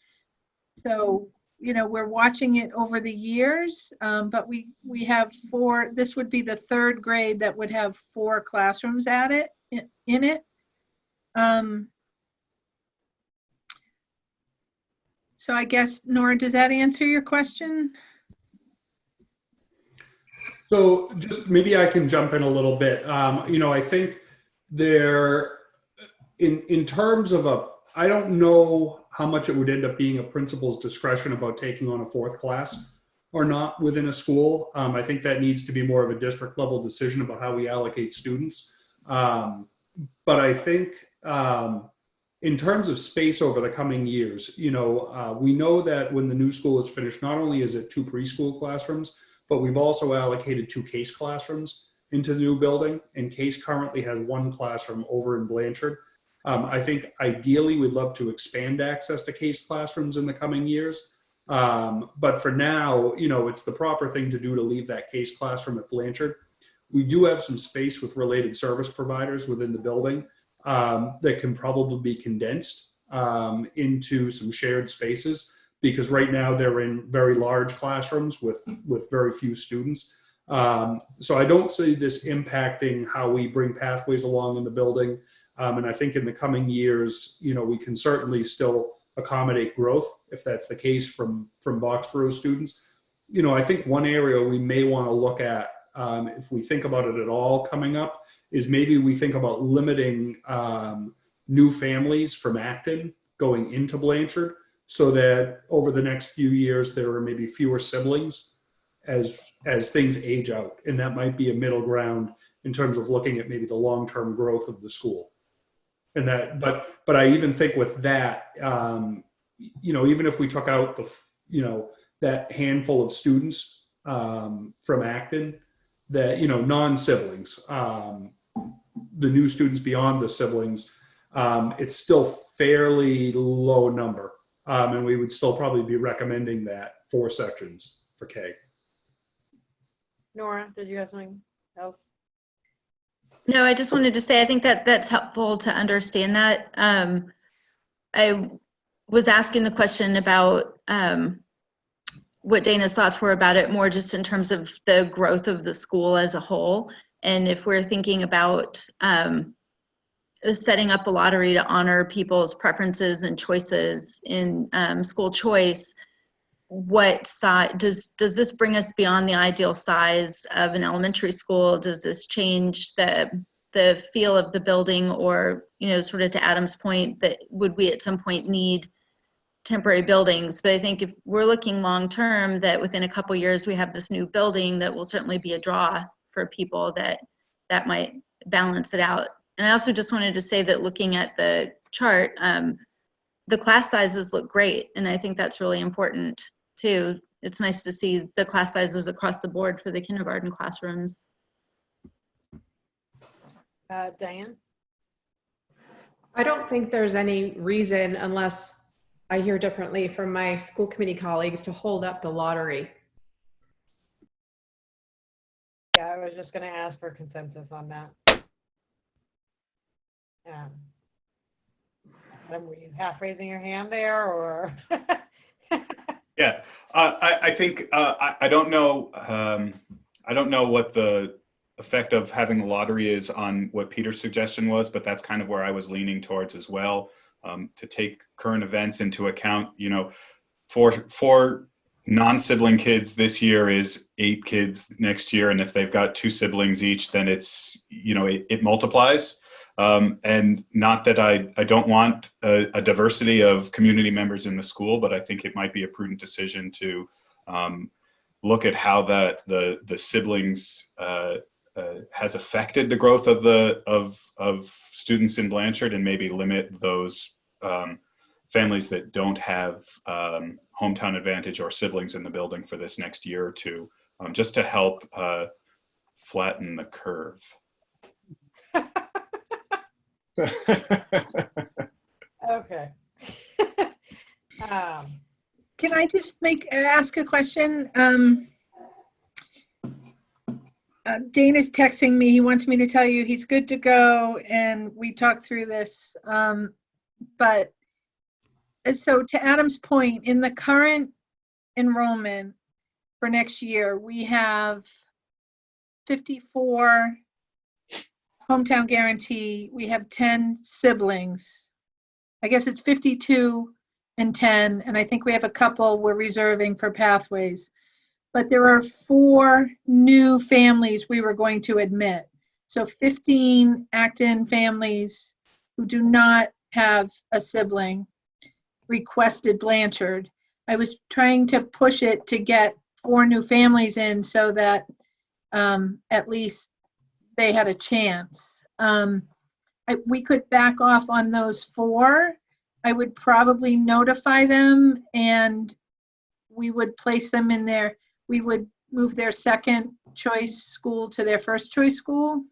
So, we're watching it over the years, but we have 4, this would be the 3rd grade that would have 4 classrooms at it, in it. So I guess, Nora, does that answer your question? So just maybe I can jump in a little bit. I think there, in terms of I don't know how much it would end up being a principal's discretion about taking on a 4th class or not within a school. I think that needs to be more of a district level decision about how we allocate students. But I think in terms of space over the coming years, we know that when the new school is finished, not only is it 2 preschool classrooms, but we've also allocated 2 CASE classrooms into the new building, and CASE currently has 1 classroom over in Blanchard. I think ideally we'd love to expand access to CASE classrooms in the coming years. But for now, it's the proper thing to do to leave that CASE classroom at Blanchard. We do have some space with related service providers within the building that can probably be condensed into some shared spaces, because right now they're in very large classrooms with very few students. So I don't see this impacting how we bring Pathways along in the building. And I think in the coming years, we can certainly still accommodate growth if that's the case from Boxborough students. I think one area we may want to look at, if we think about it at all coming up, is maybe we think about limiting new families from Acton going into Blanchard, so that over the next few years there are maybe fewer siblings as things age out. And that might be a middle ground in terms of looking at maybe the long-term growth of the school. And that, but I even think with that, even if we took out that handful of students from Acton, that, non-siblings, the new students beyond the siblings, it's still fairly low number. And we would still probably be recommending that 4 sections for K. Nora, did you have something else? No, I just wanted to say, I think that's helpful to understand that. I was asking the question about what Dana's thoughts were about it, more just in terms of the growth of the school as a whole. And if we're thinking about setting up a lottery to honor people's preferences and choices in school choice, what size does this bring us beyond the ideal size of an elementary school? Does this change the feel of the building, or, you know, sort of to Adam's point, that would we at some point need temporary buildings? But I think if we're looking long term, that within a couple years we have this new building that will certainly be a draw for people, that might balance it out. And I also just wanted to say that looking at the chart, the class sizes look great, and I think that's really important too. It's nice to see the class sizes across the board for the kindergarten classrooms. Diane? I don't think there's any reason, unless I hear differently from my school committee colleagues, to hold up the lottery. Yeah, I was just going to ask for consensus on that. Adam, were you half raising your hand there, or? Yeah, I think I don't know. I don't know what the effect of having a lottery is on what Peter's suggestion was, but that's kind of where I was leaning towards as well. To take current events into account, you know, for non-sibling kids this year is 8 kids next year, and if they've got 2 siblings each, then it's, you know, it multiplies. And not that I don't want a diversity of community members in the school, but I think it might be a prudent decision to look at how the siblings has affected the growth of students in Blanchard, and maybe limit those families that don't have hometown advantage or siblings in the building for this next year or two, just to help flatten the curve. Okay. Can I just ask a question? Dana's texting me. He wants me to tell you he's good to go, and we talked through this. But so to Adam's point, in the current enrollment for next year, we have 54 hometown guarantee. We have 10 siblings. I guess it's 52 and 10, and I think we have a couple we're reserving for pathways. But there are 4 new families we were going to admit. So 15 Acton families who do not have a sibling requested Blanchard. I was trying to push it to get 4 new families in so that at least they had a chance. We could back off on those 4. I would probably notify them, and we would place them in their, we would move their second choice school to their first choice school,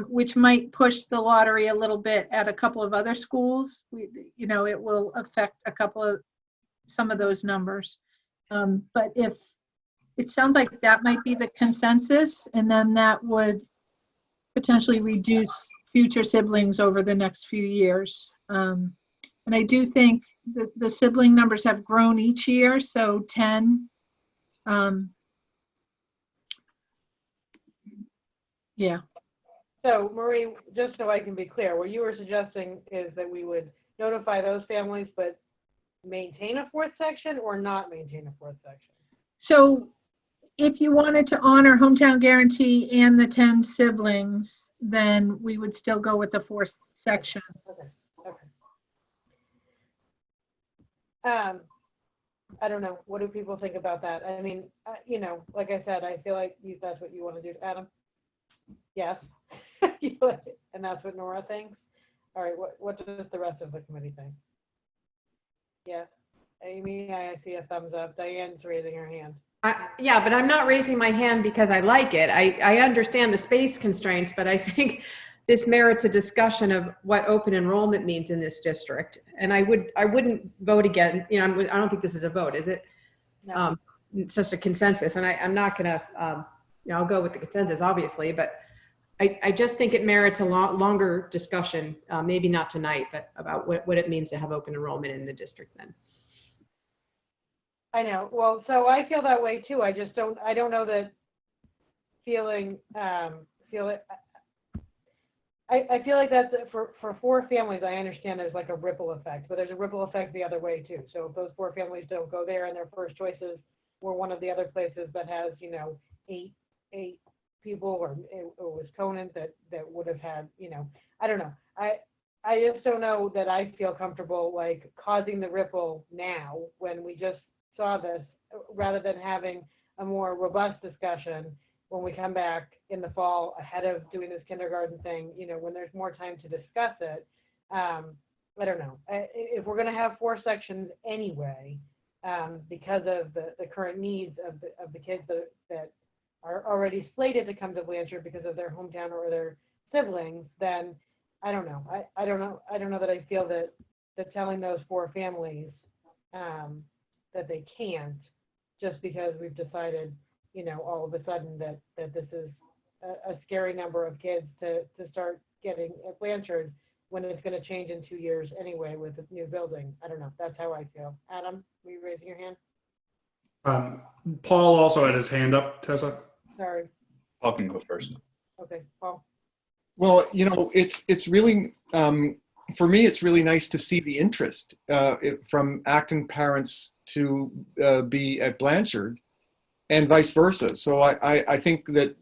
which might push the lottery a little bit at a couple of other schools. You know, it will affect some of those numbers. But if it sounds like that might be the consensus, and then that would potentially reduce future siblings over the next few years. And I do think that the sibling numbers have grown each year, so 10. Yeah. So Marie, just so I can be clear, what you were suggesting is that we would notify those families, but maintain a 4th section or not maintain a 4th section? So if you wanted to honor hometown guarantee and the 10 siblings, then we would still go with the 4th section. Okay. I don't know. What do people think about that? I mean, you know, like I said, I feel like that's what you want to do. Adam? Yes. And that's what Nora thinks? All right. What does the rest of the committee think? Yes. Amy, I see a thumbs up. Diane's raising her hand. Yeah, but I'm not raising my hand because I like it. I understand the space constraints, but I think this merits a discussion of what open enrollment means in this district. And I wouldn't vote again. You know, I don't think this is a vote, is it? No. It's just a consensus, and I'm not gonna, you know, I'll go with the consensus, obviously, but I just think it merits a longer discussion, maybe not tonight, but about what it means to have open enrollment in the district then. I know. Well, so I feel that way too. I don't know that feeling, I feel like that's for 4 families. I understand there's like a ripple effect, but there's a ripple effect the other way too. So if those 4 families don't go there and their first choices were one of the other places that has, 8 people, or it was Conant that would have had, I don't know. I just don't know that I feel comfortable like causing the ripple now when we just saw this, rather than having a more robust discussion when we come back in the fall ahead of doing this kindergarten thing, when there's more time to discuss it. I don't know. If we're going to have 4 sections anyway, because of the current needs of the kids that are already slated to come to Blanchard because of their hometown or their siblings, then I don't know. I don't know that I feel that telling those 4 families that they can't, just because we've decided, all of a sudden that this is a scary number of kids to start getting at Blanchard when it's going to change in 2 years anyway with the new building. I don't know. That's how I feel. Adam, were you raising your hand? Paul also had his hand up, Tessa. Sorry. Paul can go first. Okay, Paul. Well, it's really, for me, it's really nice to see the interest from Acton parents to be at Blanchard and vice versa. So I think that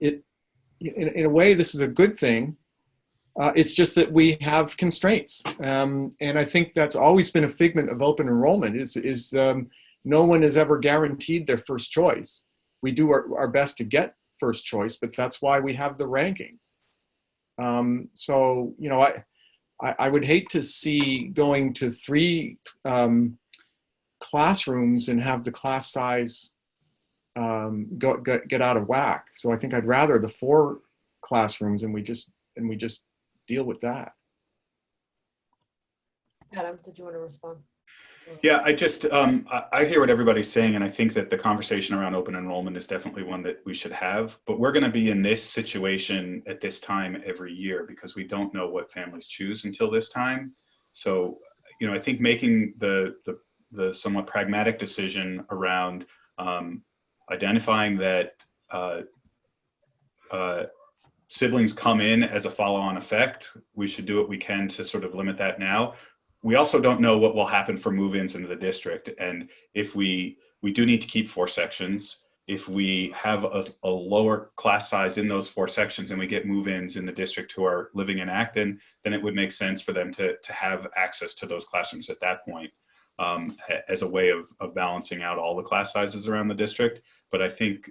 it, in a way, this is a good thing. It's just that we have constraints. And I think that's always been a figment of open enrollment is no one is ever guaranteed their first choice. We do our best to get first choice, but that's why we have the rankings. So, I would hate to see going to 3 classrooms and have the class size get out of whack. So I think I'd rather the 4 classrooms and we just deal with that. Adam, did you want to respond? Yeah, I hear what everybody's saying, and I think that the conversation around open enrollment is definitely one that we should have. But we're going to be in this situation at this time every year because we don't know what families choose until this time. So, I think making the somewhat pragmatic decision around identifying that siblings come in as a follow-on effect, we should do what we can to sort of limit that now. We also don't know what will happen for move-ins into the district. And if we do need to keep 4 sections, if we have a lower class size in those 4 sections and we get move-ins in the district who are living in Acton, then it would make sense for them to have access to those classrooms at that point as a way of balancing out all the class sizes around the district. But I think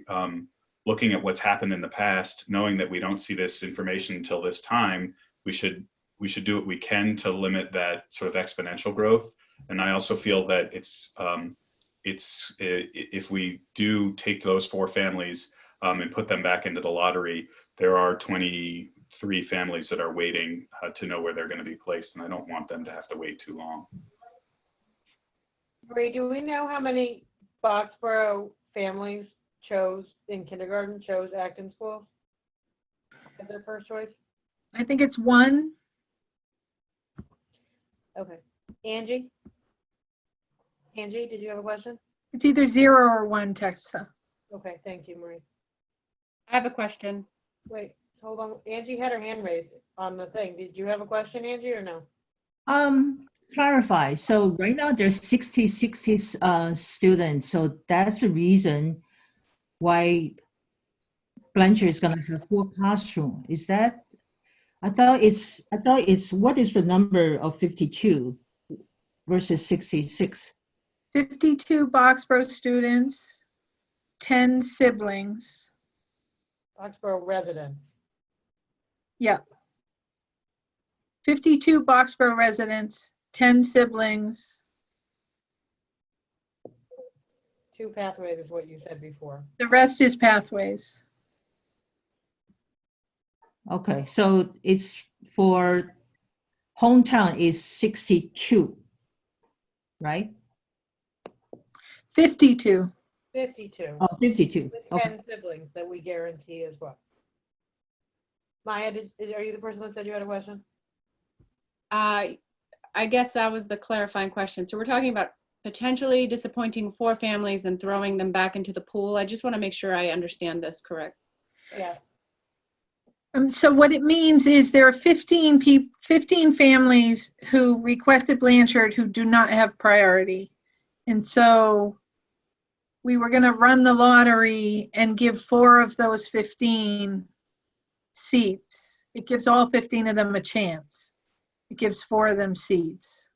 looking at what's happened in the past, knowing that we don't see this information until this time, we should do what we can to limit that sort of exponential growth. And I also feel that if we do take those 4 families and put them back into the lottery, there are 23 families that are waiting to know where they're going to be placed, and I don't want them to have to wait too long. Marie, do we know how many Boxborough families in kindergarten chose Acton schools as their first choice? I think it's 1. Okay. Angie, did you have a question? It's either 0 or 1, Tessa. Okay, thank you, Marie. I have a question. Wait, hold on. Angie had her hand raised on the thing. Did you have a question, Angie, or no? Clarify. So right now there's 60 students. So that's the reason why Blanchard is going to have 4 classrooms. Is that? I thought it's what is the number of 52 versus 66? 52 Boxborough students, 10 siblings. Boxborough residents. Yeah. 52 Boxborough residents, 10 siblings. 2 pathways is what you said before. The rest is pathways. Okay, so it's for hometown is 62, right? 52. 52. Oh, 52. With Okay. 10 siblings that we guarantee as well. Maya, are you the person that said you had a question? I guess that was the clarifying question. So we're talking about potentially disappointing 4 families and throwing them back into the pool? I just want to make sure I understand this correct. Yeah. So what it means is there are 15 families who requested Blanchard who do not have priority. And so we were going to run the lottery and give 4 of those 15 seats. It gives all 15 of them a chance. It gives 4 of them seats.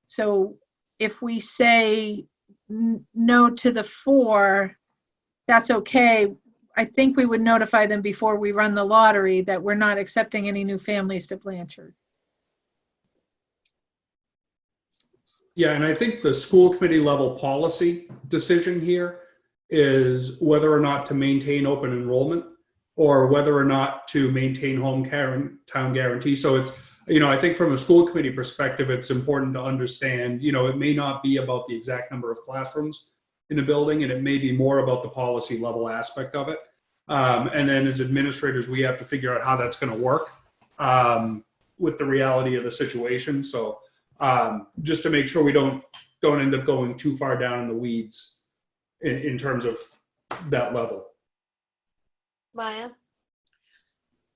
So if we say no to the 4, that's okay. I think we would notify them before we run the lottery that we're not accepting any new families to Blanchard. Yeah, and I think the school committee level policy decision here is whether or not to maintain open enrollment or whether or not to maintain hometown guarantee. So it's, I think from a school committee perspective, it's important to understand, it may not be about the exact number of classrooms in a building, and it may be more about the policy level aspect of it. And then as administrators, we have to figure out how that's going to work with the reality of the situation. So just to make sure we don't end up going too far down in the weeds in terms of that level. Maya?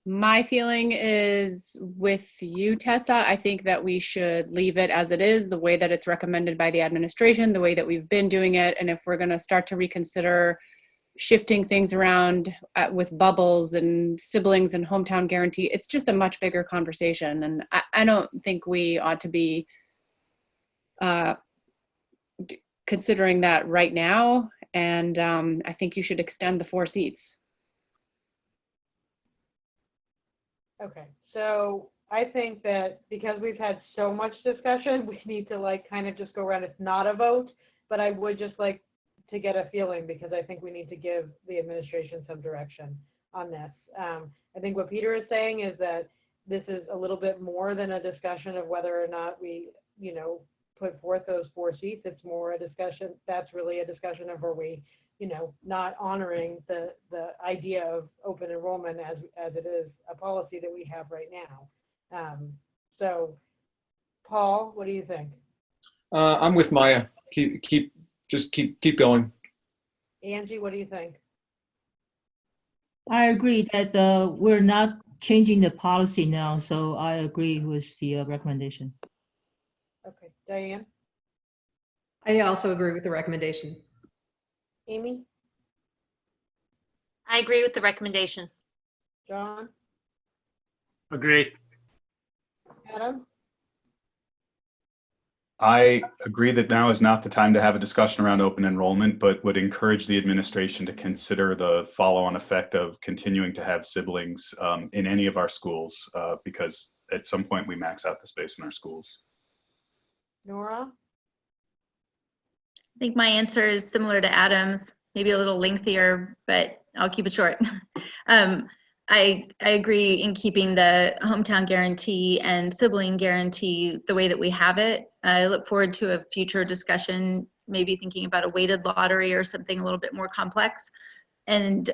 My feeling is with you, Tessa, I think that we should leave it as it is, the way that it's recommended by the administration, the way that we've been doing it. And if we're going to start to reconsider shifting things around with bubbles and siblings and hometown guarantee, it's just a much bigger conversation. And I don't think we ought to be considering that right now. And I think you should extend the 4 seats. Okay, so I think that because we've had so much discussion, we need to kind of just go around. It's not a vote, but I would just like to get a feeling because I think we need to give the administration some direction on this. I think what Peter is saying is that this is a little bit more than a discussion of whether or not we, put forth those 4 seats. It's more a discussion. That's really a discussion of are we, not honoring the idea of open enrollment as it is a policy that we have right now. So, Paul, what do you think? I'm with Maya. Keep going. Angie, what do you think? I agree that we're not changing the policy now, so I agree with the recommendation. Okay, Diane? I also agree with the recommendation. Amy? I agree with the recommendation. John? Agree. Adam? I agree that now is not the time to have a discussion around open enrollment, but would encourage the administration to consider the follow-on effect of continuing to have siblings in any of our schools, because at some point we max out the space in our schools. Nora? I think my answer is similar to Adam's, maybe a little lengthier, but I'll keep it short. I agree in keeping the hometown guarantee and sibling guarantee the way that we have it. I look forward to a future discussion, maybe thinking about a weighted lottery or something a little bit more complex. And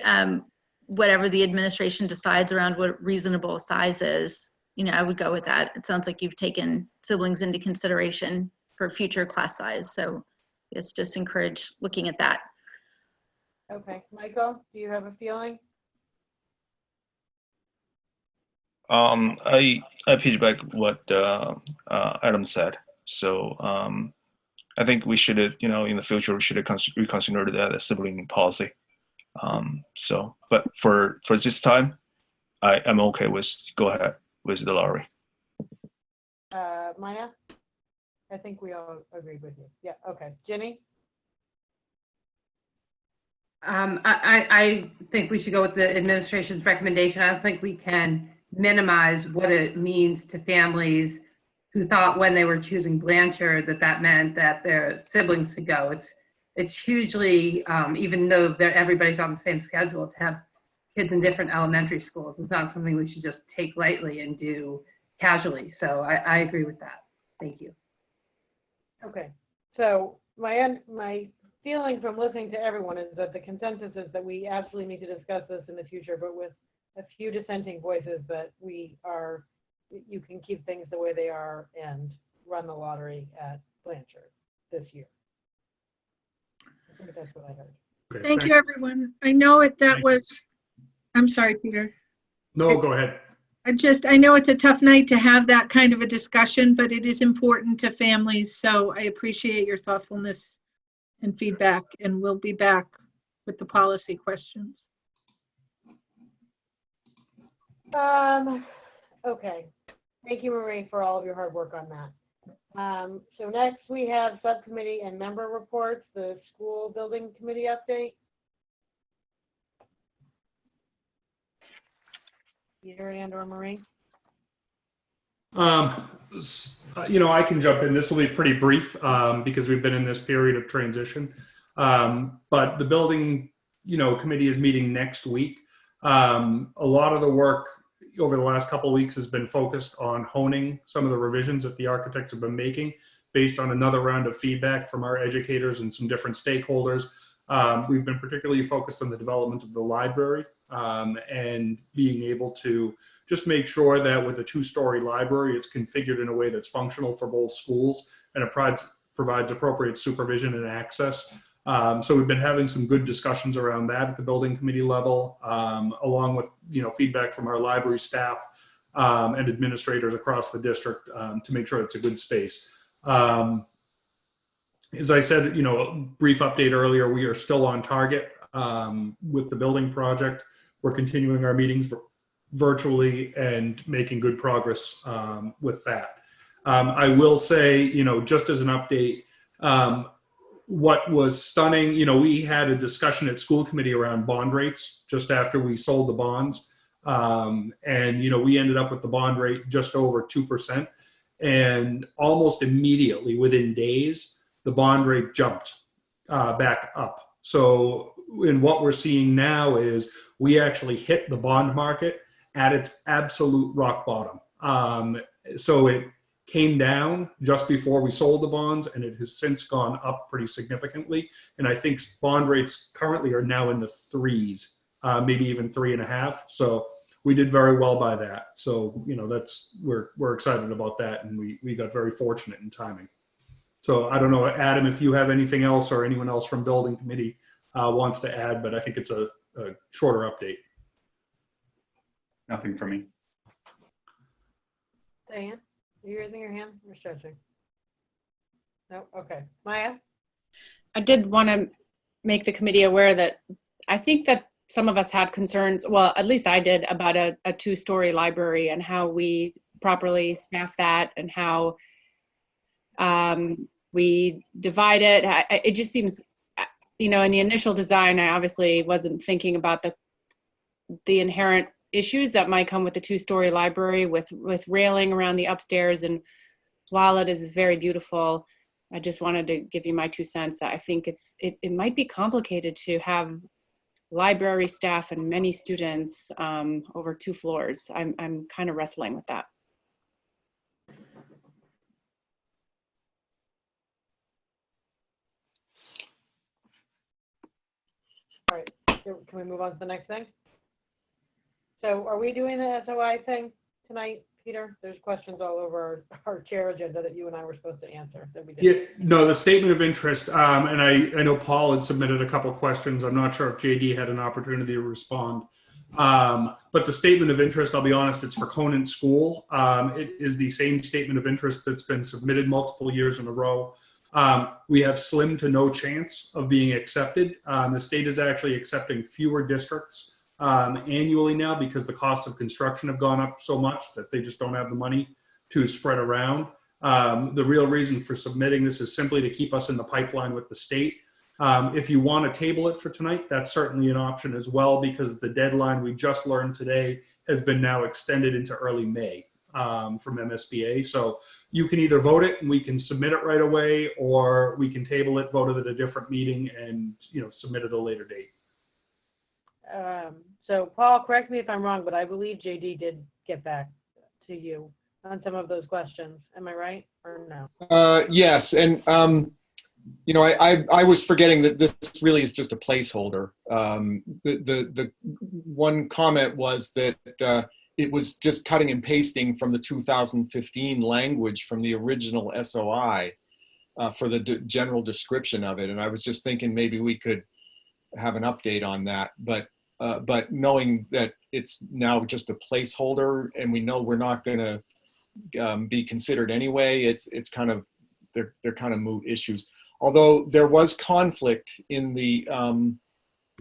whatever the administration decides around what reasonable size is, I would go with that. It sounds like you've taken siblings into consideration for future class size. So it's just encourage looking at that. Okay, Michael, do you have a feeling? I piggyback what Adam said. So I think we should, in the future, we should reconsider that sibling policy. But for this time, I'm okay with go ahead with the lottery. Maya? I think we all agreed with you. Yeah, okay. Jenny? I think we should go with the administration's recommendation. I don't think we can minimize what it means to families who thought when they were choosing Blanchard that meant that their siblings could go. It's hugely, even though everybody's on the same schedule, to have kids in different elementary schools. It's not something we should just take lightly and do casually. So I agree with that. Thank you. Okay, so my feeling from listening to everyone is that the consensus is that we absolutely need to discuss this in the future, but with a few dissenting voices that you can keep things the way they are and run the lottery at Blanchard. this year. I think that's what I heard. Okay, Thank you, everyone. I know I'm sorry, Peter. No, go ahead. I know it's a tough night to have that kind of a discussion, but it is important to families. So I appreciate your thoughtfulness and feedback, and we'll be back with the policy questions. Okay. Thank you, Marie, for all of your hard work on that. So next we have subcommittee and member reports, the school building committee update. Peter and or Marie? I can jump in. This will be pretty brief because we've been in this period of transition. But the building, committee is meeting next week. A lot of the work over the last couple of weeks has been focused on honing some of the revisions that the architects have been making based on another round of feedback from our educators and some different stakeholders. We've been particularly focused on the development of the library and being able to just make sure that with a 2-story library, it's configured in a way that's functional for both schools and it provides appropriate supervision and access. So we've been having some good discussions around that at the building committee level, along with feedback from our library staff and administrators across the district to make sure it's a good space. As I said, a brief update earlier, we are still on target with the building project. We're continuing our meetings virtually and making good progress with that. I will say, just as an update, what was stunning, we had a discussion at school committee around bond rates just after we sold the bonds. And we ended up with the bond rate just over 2%. And almost immediately, within days, the bond rate jumped back up. So in what we're seeing now is we actually hit the bond market at its absolute rock bottom. So it came down just before we sold the bonds, and it has since gone up pretty significantly. And I think bond rates currently are now in the 3s, maybe even 3.5. So we did very well by that. So, we're excited about that, and we got very fortunate in timing. So I don't know, Adam, if you have anything else or anyone else from building committee wants to add, but I think it's a shorter update. Nothing for me. Diane, are you raising your hand or stretching? No? Okay. Maya? I did want to make the committee aware that I think that some of us had concerns, well, at least I did, about a 2-story library and how we properly staff that and how we divide it. It just seems, in the initial design, I obviously wasn't thinking about the inherent issues that might come with the 2-story library with railing around the upstairs. And while it is very beautiful, I just wanted to give you my 2 cents that I think it might be complicated to have library staff and many students over 2 floors. I'm kind of wrestling with that. All right. Can we move on to the next thing? So are we doing the SOI thing tonight, Peter? There's questions all over our chair agenda that you and I were supposed to answer that we didn't. Yeah, no, the statement of interest, and I know Paul had submitted a couple of questions. I'm not sure if JD had an opportunity to respond. But the statement of interest, I'll be honest, it's for Conant School. It is the same statement of interest that's been submitted multiple years in a row. We have slim to no chance of being accepted. The state is actually accepting fewer districts annually now because the cost of construction have gone up so much that they just don't have the money to spread around. The real reason for submitting this is simply to keep us in the pipeline with the state. If you want to table it for tonight, that's certainly an option as well, because the deadline we just learned today has been now extended into early May from MSBA. So you can either vote it and we can submit it right away, or we can table it, vote it at a different meeting, and submit it at a later date. So Paul, correct me if I'm wrong, but I believe JD did get back to you on some of those questions. Am I right or no? Yes, and I was forgetting that this really is just a placeholder. The one comment was that it was just cutting and pasting from the 2015 language from the original SOI. for the general description of it. And I was just thinking maybe we could have an update on that. But knowing that it's now just a placeholder and we know we're not going to be considered anyway, it's kind of, they're kind of moot issues. Although there was conflict in the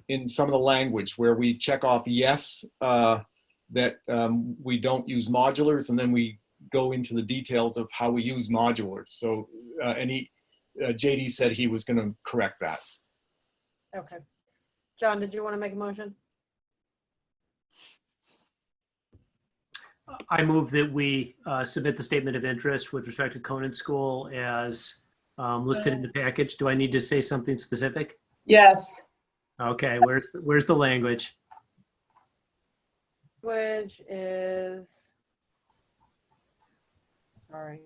in some of the language where we check off yes, that we don't use modulars, and then we go into the details of how we use modulars. So, and JD said he was going to correct that. Okay. John, did you want to make a motion? I move that we submit the statement of interest with respect to Conant School as listed in the package. Do I need to say something specific? Yes. Okay, where's the language? Which is, sorry,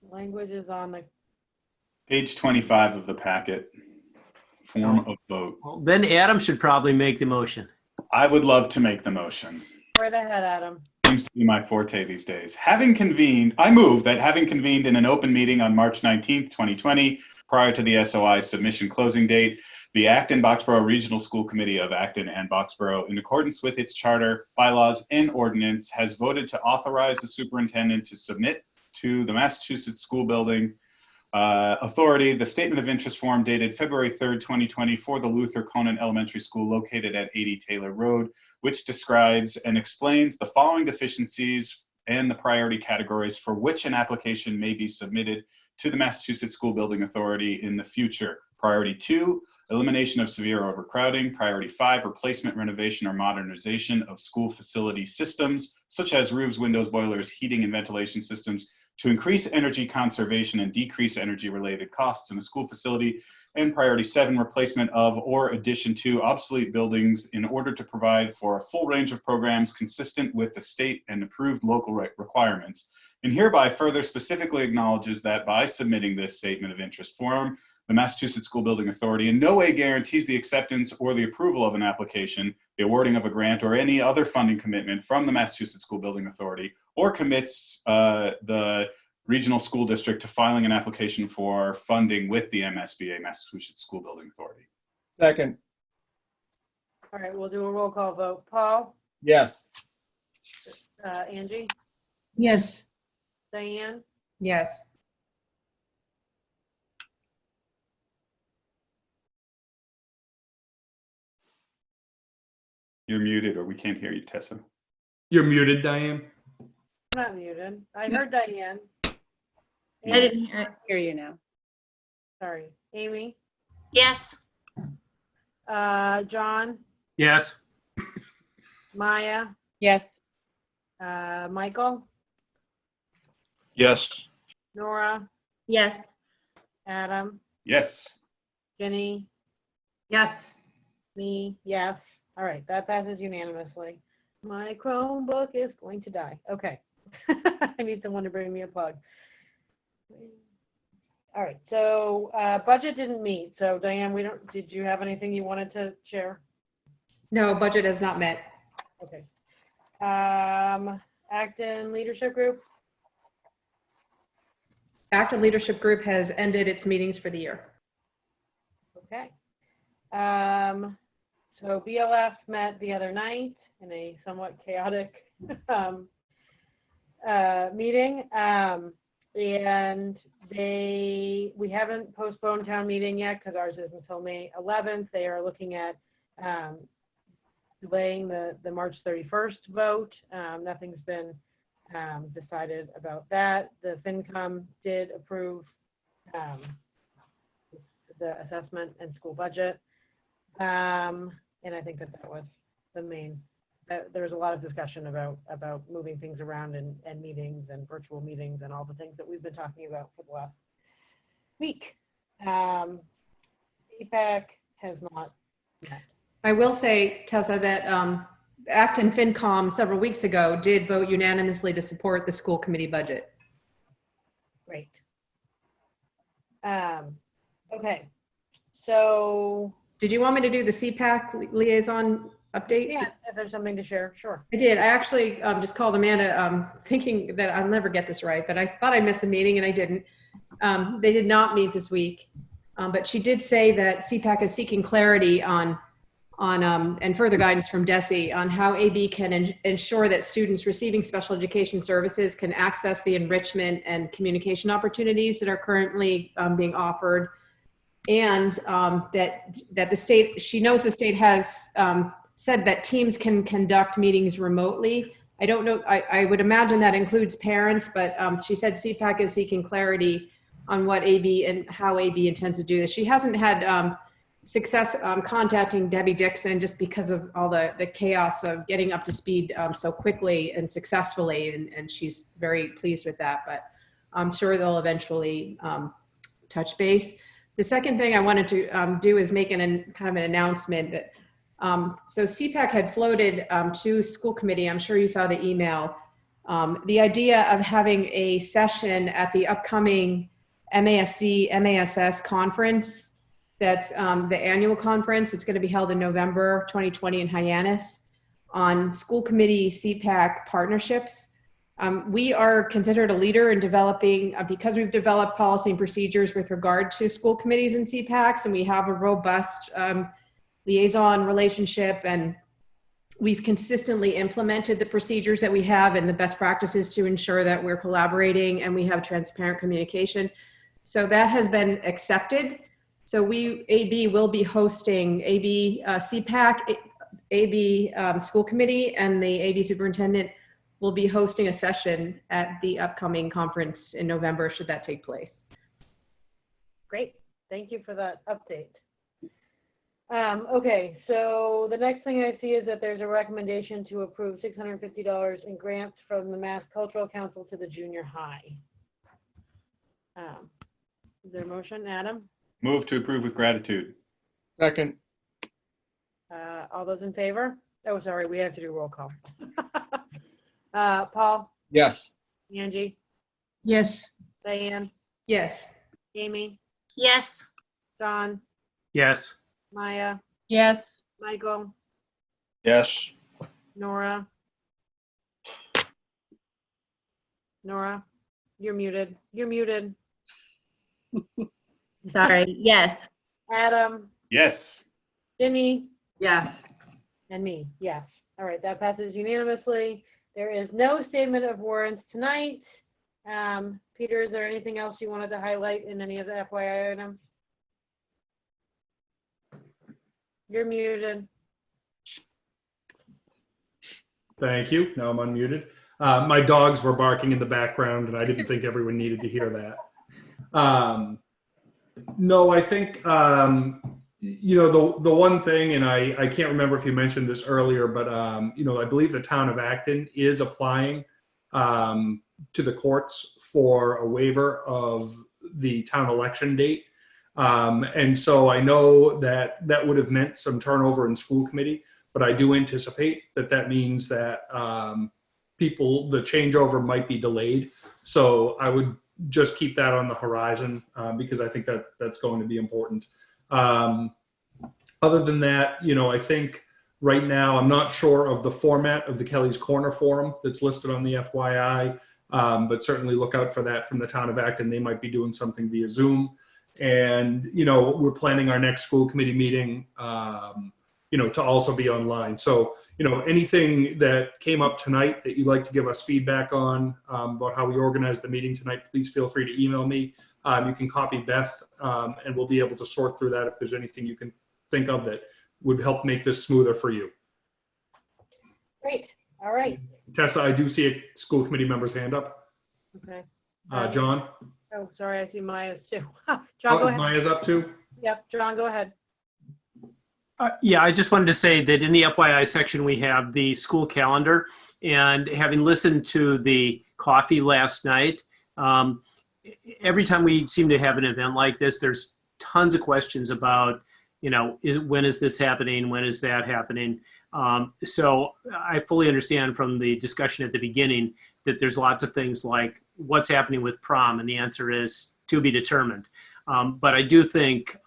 language is on the Page 25 of the packet, form of vote. Well, then Adam should probably make the motion. I would love to make the motion. right ahead, Adam. Seems to be my forte these days. I move that having convened in an open meeting on March 19th, 2020, prior to the SOI submission closing date, the Acton-Boxborough Regional School Committee of Acton and Boxborough, in accordance with its charter, bylaws, and ordinance, has voted to authorize the superintendent to submit to the Massachusetts School Building Authority the statement of interest form dated February 3rd, 2020 for the Luther Conant Elementary School located at 80 Taylor Road, which describes and explains the following deficiencies and the priority categories for which an application may be submitted to the Massachusetts School Building Authority in the future. Priority 2, elimination of severe overcrowding. Priority 5, replacement, renovation, or modernization of school facility systems, such as roofs, windows, boilers, heating, and ventilation systems, to increase energy conservation and decrease energy-related costs in a school facility. And priority 7, replacement of or addition to obsolete buildings in order to provide for a full range of programs consistent with the state and approved local requirements. And hereby further specifically acknowledges that by submitting this statement of interest form, the Massachusetts School Building Authority in no way guarantees the acceptance or the approval of an application, the awarding of a grant, or any other funding commitment from the Massachusetts School Building Authority, or commits the regional school district to filing an application for funding with the MSBA, Massachusetts School Building Authority. Second. All right, we'll do a roll call vote. Paul? Yes. Angie? Yes. Diane? Yes. You're muted, or we can't hear you, Tessa. You're muted, Diane. I'm not muted. I heard Diane. I didn't hear it. Hear you now. Sorry. Amy? Yes. John? Yes. Maya? Yes. Michael? Yes. Nora? Yes. Adam? Yes. Jenny? Yes. Me? Yes. All right, that passes unanimously. My Chromebook is going to die. Okay. I need someone to bring me a plug. All right, so budget didn't meet. So Diane, did you have anything you wanted to share? No, budget has not met. Okay. Acton Leadership Group? Acton Leadership Group has ended its meetings for the year. Okay. So BLF met the other night in a somewhat chaotic meeting. And we haven't postponed town meeting yet because ours is until May 11th. They are looking at delaying the March 31st vote. Nothing's been decided about that. The FinCom did approve the assessment and school budget. And I think that was the main, there was a lot of discussion about moving things around and meetings and virtual meetings and all the things that we've been talking about for the last week. APAC has not met. I will say, Tessa, that Acton FinCom several weeks ago did vote unanimously to support the school committee budget. Great. Okay, so. Did you want me to do the CPAC liaison update? Yeah, if there's something to share, sure. I did. I actually just called Amanda thinking that I'll never get this right, but I thought I missed the meeting and I didn't. They did not meet this week, but she did say that CPAC is seeking clarity on and further guidance from DESE on how AB can ensure that students receiving special education services can access the enrichment and communication opportunities that are currently being offered, and that the state, she knows the state has said that teams can conduct meetings remotely. I don't know, I would imagine that includes parents, but she said CPAC is seeking clarity on what AB and how AB intends to do this. She hasn't had success contacting Debbie Dixon just because of all the chaos of getting up to speed so quickly and successfully, and she's very pleased with that, but I'm sure they'll eventually touch base. The second thing I wanted to do is make kind of an announcement that so CPAC had floated to school committee, I'm sure you saw the email, the idea of having a session at the upcoming MASS conference. That's the annual conference. It's going to be held in November 2020 in Hyannis on school committee CPAC partnerships. We are considered a leader in developing, because we've developed policy and procedures with regard to school committees and CPACs, and we have a robust liaison relationship, and we've consistently implemented the procedures that we have and the best practices to ensure that we're collaborating and we have transparent communication. So that has been accepted. So AB will be hosting, AB CPAC, AB school committee, and the AB superintendent will be hosting a session at the upcoming conference in November, should that take place. Great, thank you for that update. Okay, so the next thing I see is that there's a recommendation to approve $650 in grants from the Mass Cultural Council to the junior high. Is there a motion, Adam? Move to approve with gratitude. Second. All those in favor? Oh, sorry, we have to do roll call. Paul? Yes. Angie? Yes. Diane? Yes. Amy? Yes. John? Yes. Maya? Yes. Michael? Yes. Nora? Nora? You're muted. You're muted. Sorry, yes. Adam? Yes. Ginny? Yes. And me, yes. All right, that passes unanimously. There is no statement of warrants tonight. Peter, is there anything else you wanted to highlight in any of the FYI items? You're muted. Thank you. Now I'm unmuted. My dogs were barking in the background, and I didn't think everyone needed to hear that. No, I think, you know, the one thing, and I can't remember if you mentioned this earlier, but, you know, I believe the town of Acton is applying to the courts for a waiver of the town election date. And so I know that that would have meant some turnover in school committee, but I do anticipate that that means that the changeover might be delayed. So I would just keep that on the horizon because I think that that's going to be important. Other than that, you know, I think right now I'm not sure of the format of the Kelly's Corner Forum that's listed on the FYI, but certainly look out for that from the town of Acton. They might be doing something via Zoom. And, you know, we're planning our next school committee meeting, you know, to also be online. So, you know, anything that came up tonight that you'd like to give us feedback on about how we organized the meeting tonight, please feel free to email me. You can copy Beth and we'll be able to sort through that if there's anything you can think of that would help make this smoother for you. Great. All right. Tessa, I do see a school committee member's hand up. Okay. John? Oh, sorry, I see Maya's too. John, go ahead. Maya's up too? Yep, John, go ahead. Yeah, I just wanted to say that in the FYI section, we have the school calendar, and having listened to the coffee last night, every time we seem to have an event like this, there's tons of questions about, you know, when is this happening? When is that happening? So I fully understand from the discussion at the beginning that there's lots of things like what's happening with prom, and the answer is to be determined. But I do think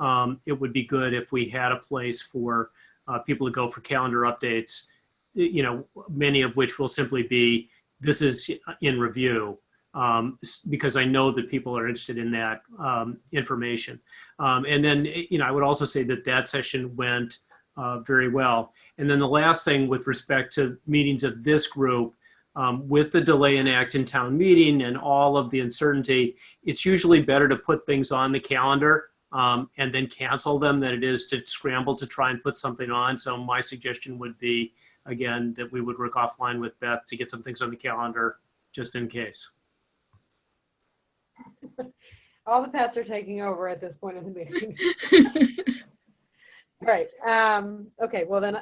it would be good if we had a place for people to go for calendar updates, you know, many of which will simply be, this is in review. because I know that people are interested in that information. And then, I would also say that that session went very well. And then the last thing with respect to meetings of this group, with the delay in Acton Town meeting and all of the uncertainty, it's usually better to put things on the calendar and then cancel them than it is to scramble to try and put something on. So my suggestion would be, again, that we would work offline with Beth to get some things on the calendar just in case. All the pets are taking over at this point in the meeting. Right. Okay. Well then,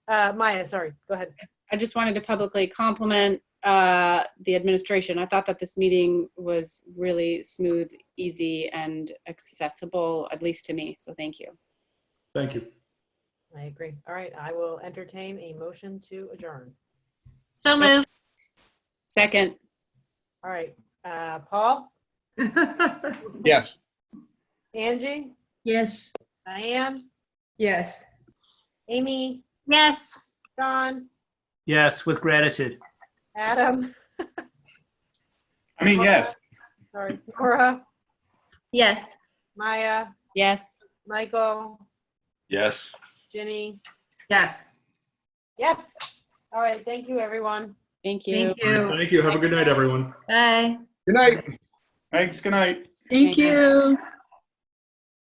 Maya, sorry, go ahead. I just wanted to publicly compliment the administration. I thought that this meeting was really smooth, easy, and accessible, at least to me. So thank you. Thank you. I agree. All right. I will entertain a motion to adjourn. So moved. Second. All right. Paul? Yes. Angie? Yes. Diane? Yes. Amy? Yes. John? Yes, with gratitude. Adam? I mean, yes. Sorry. Nora? Yes. Maya? Yes. Michael? Yes. Ginny? Yes. Yes. All right. Thank you, everyone. Thank you. Thank you. Thank you. Have a good night, everyone. Bye. Good night. Thanks. Good night. Thank you.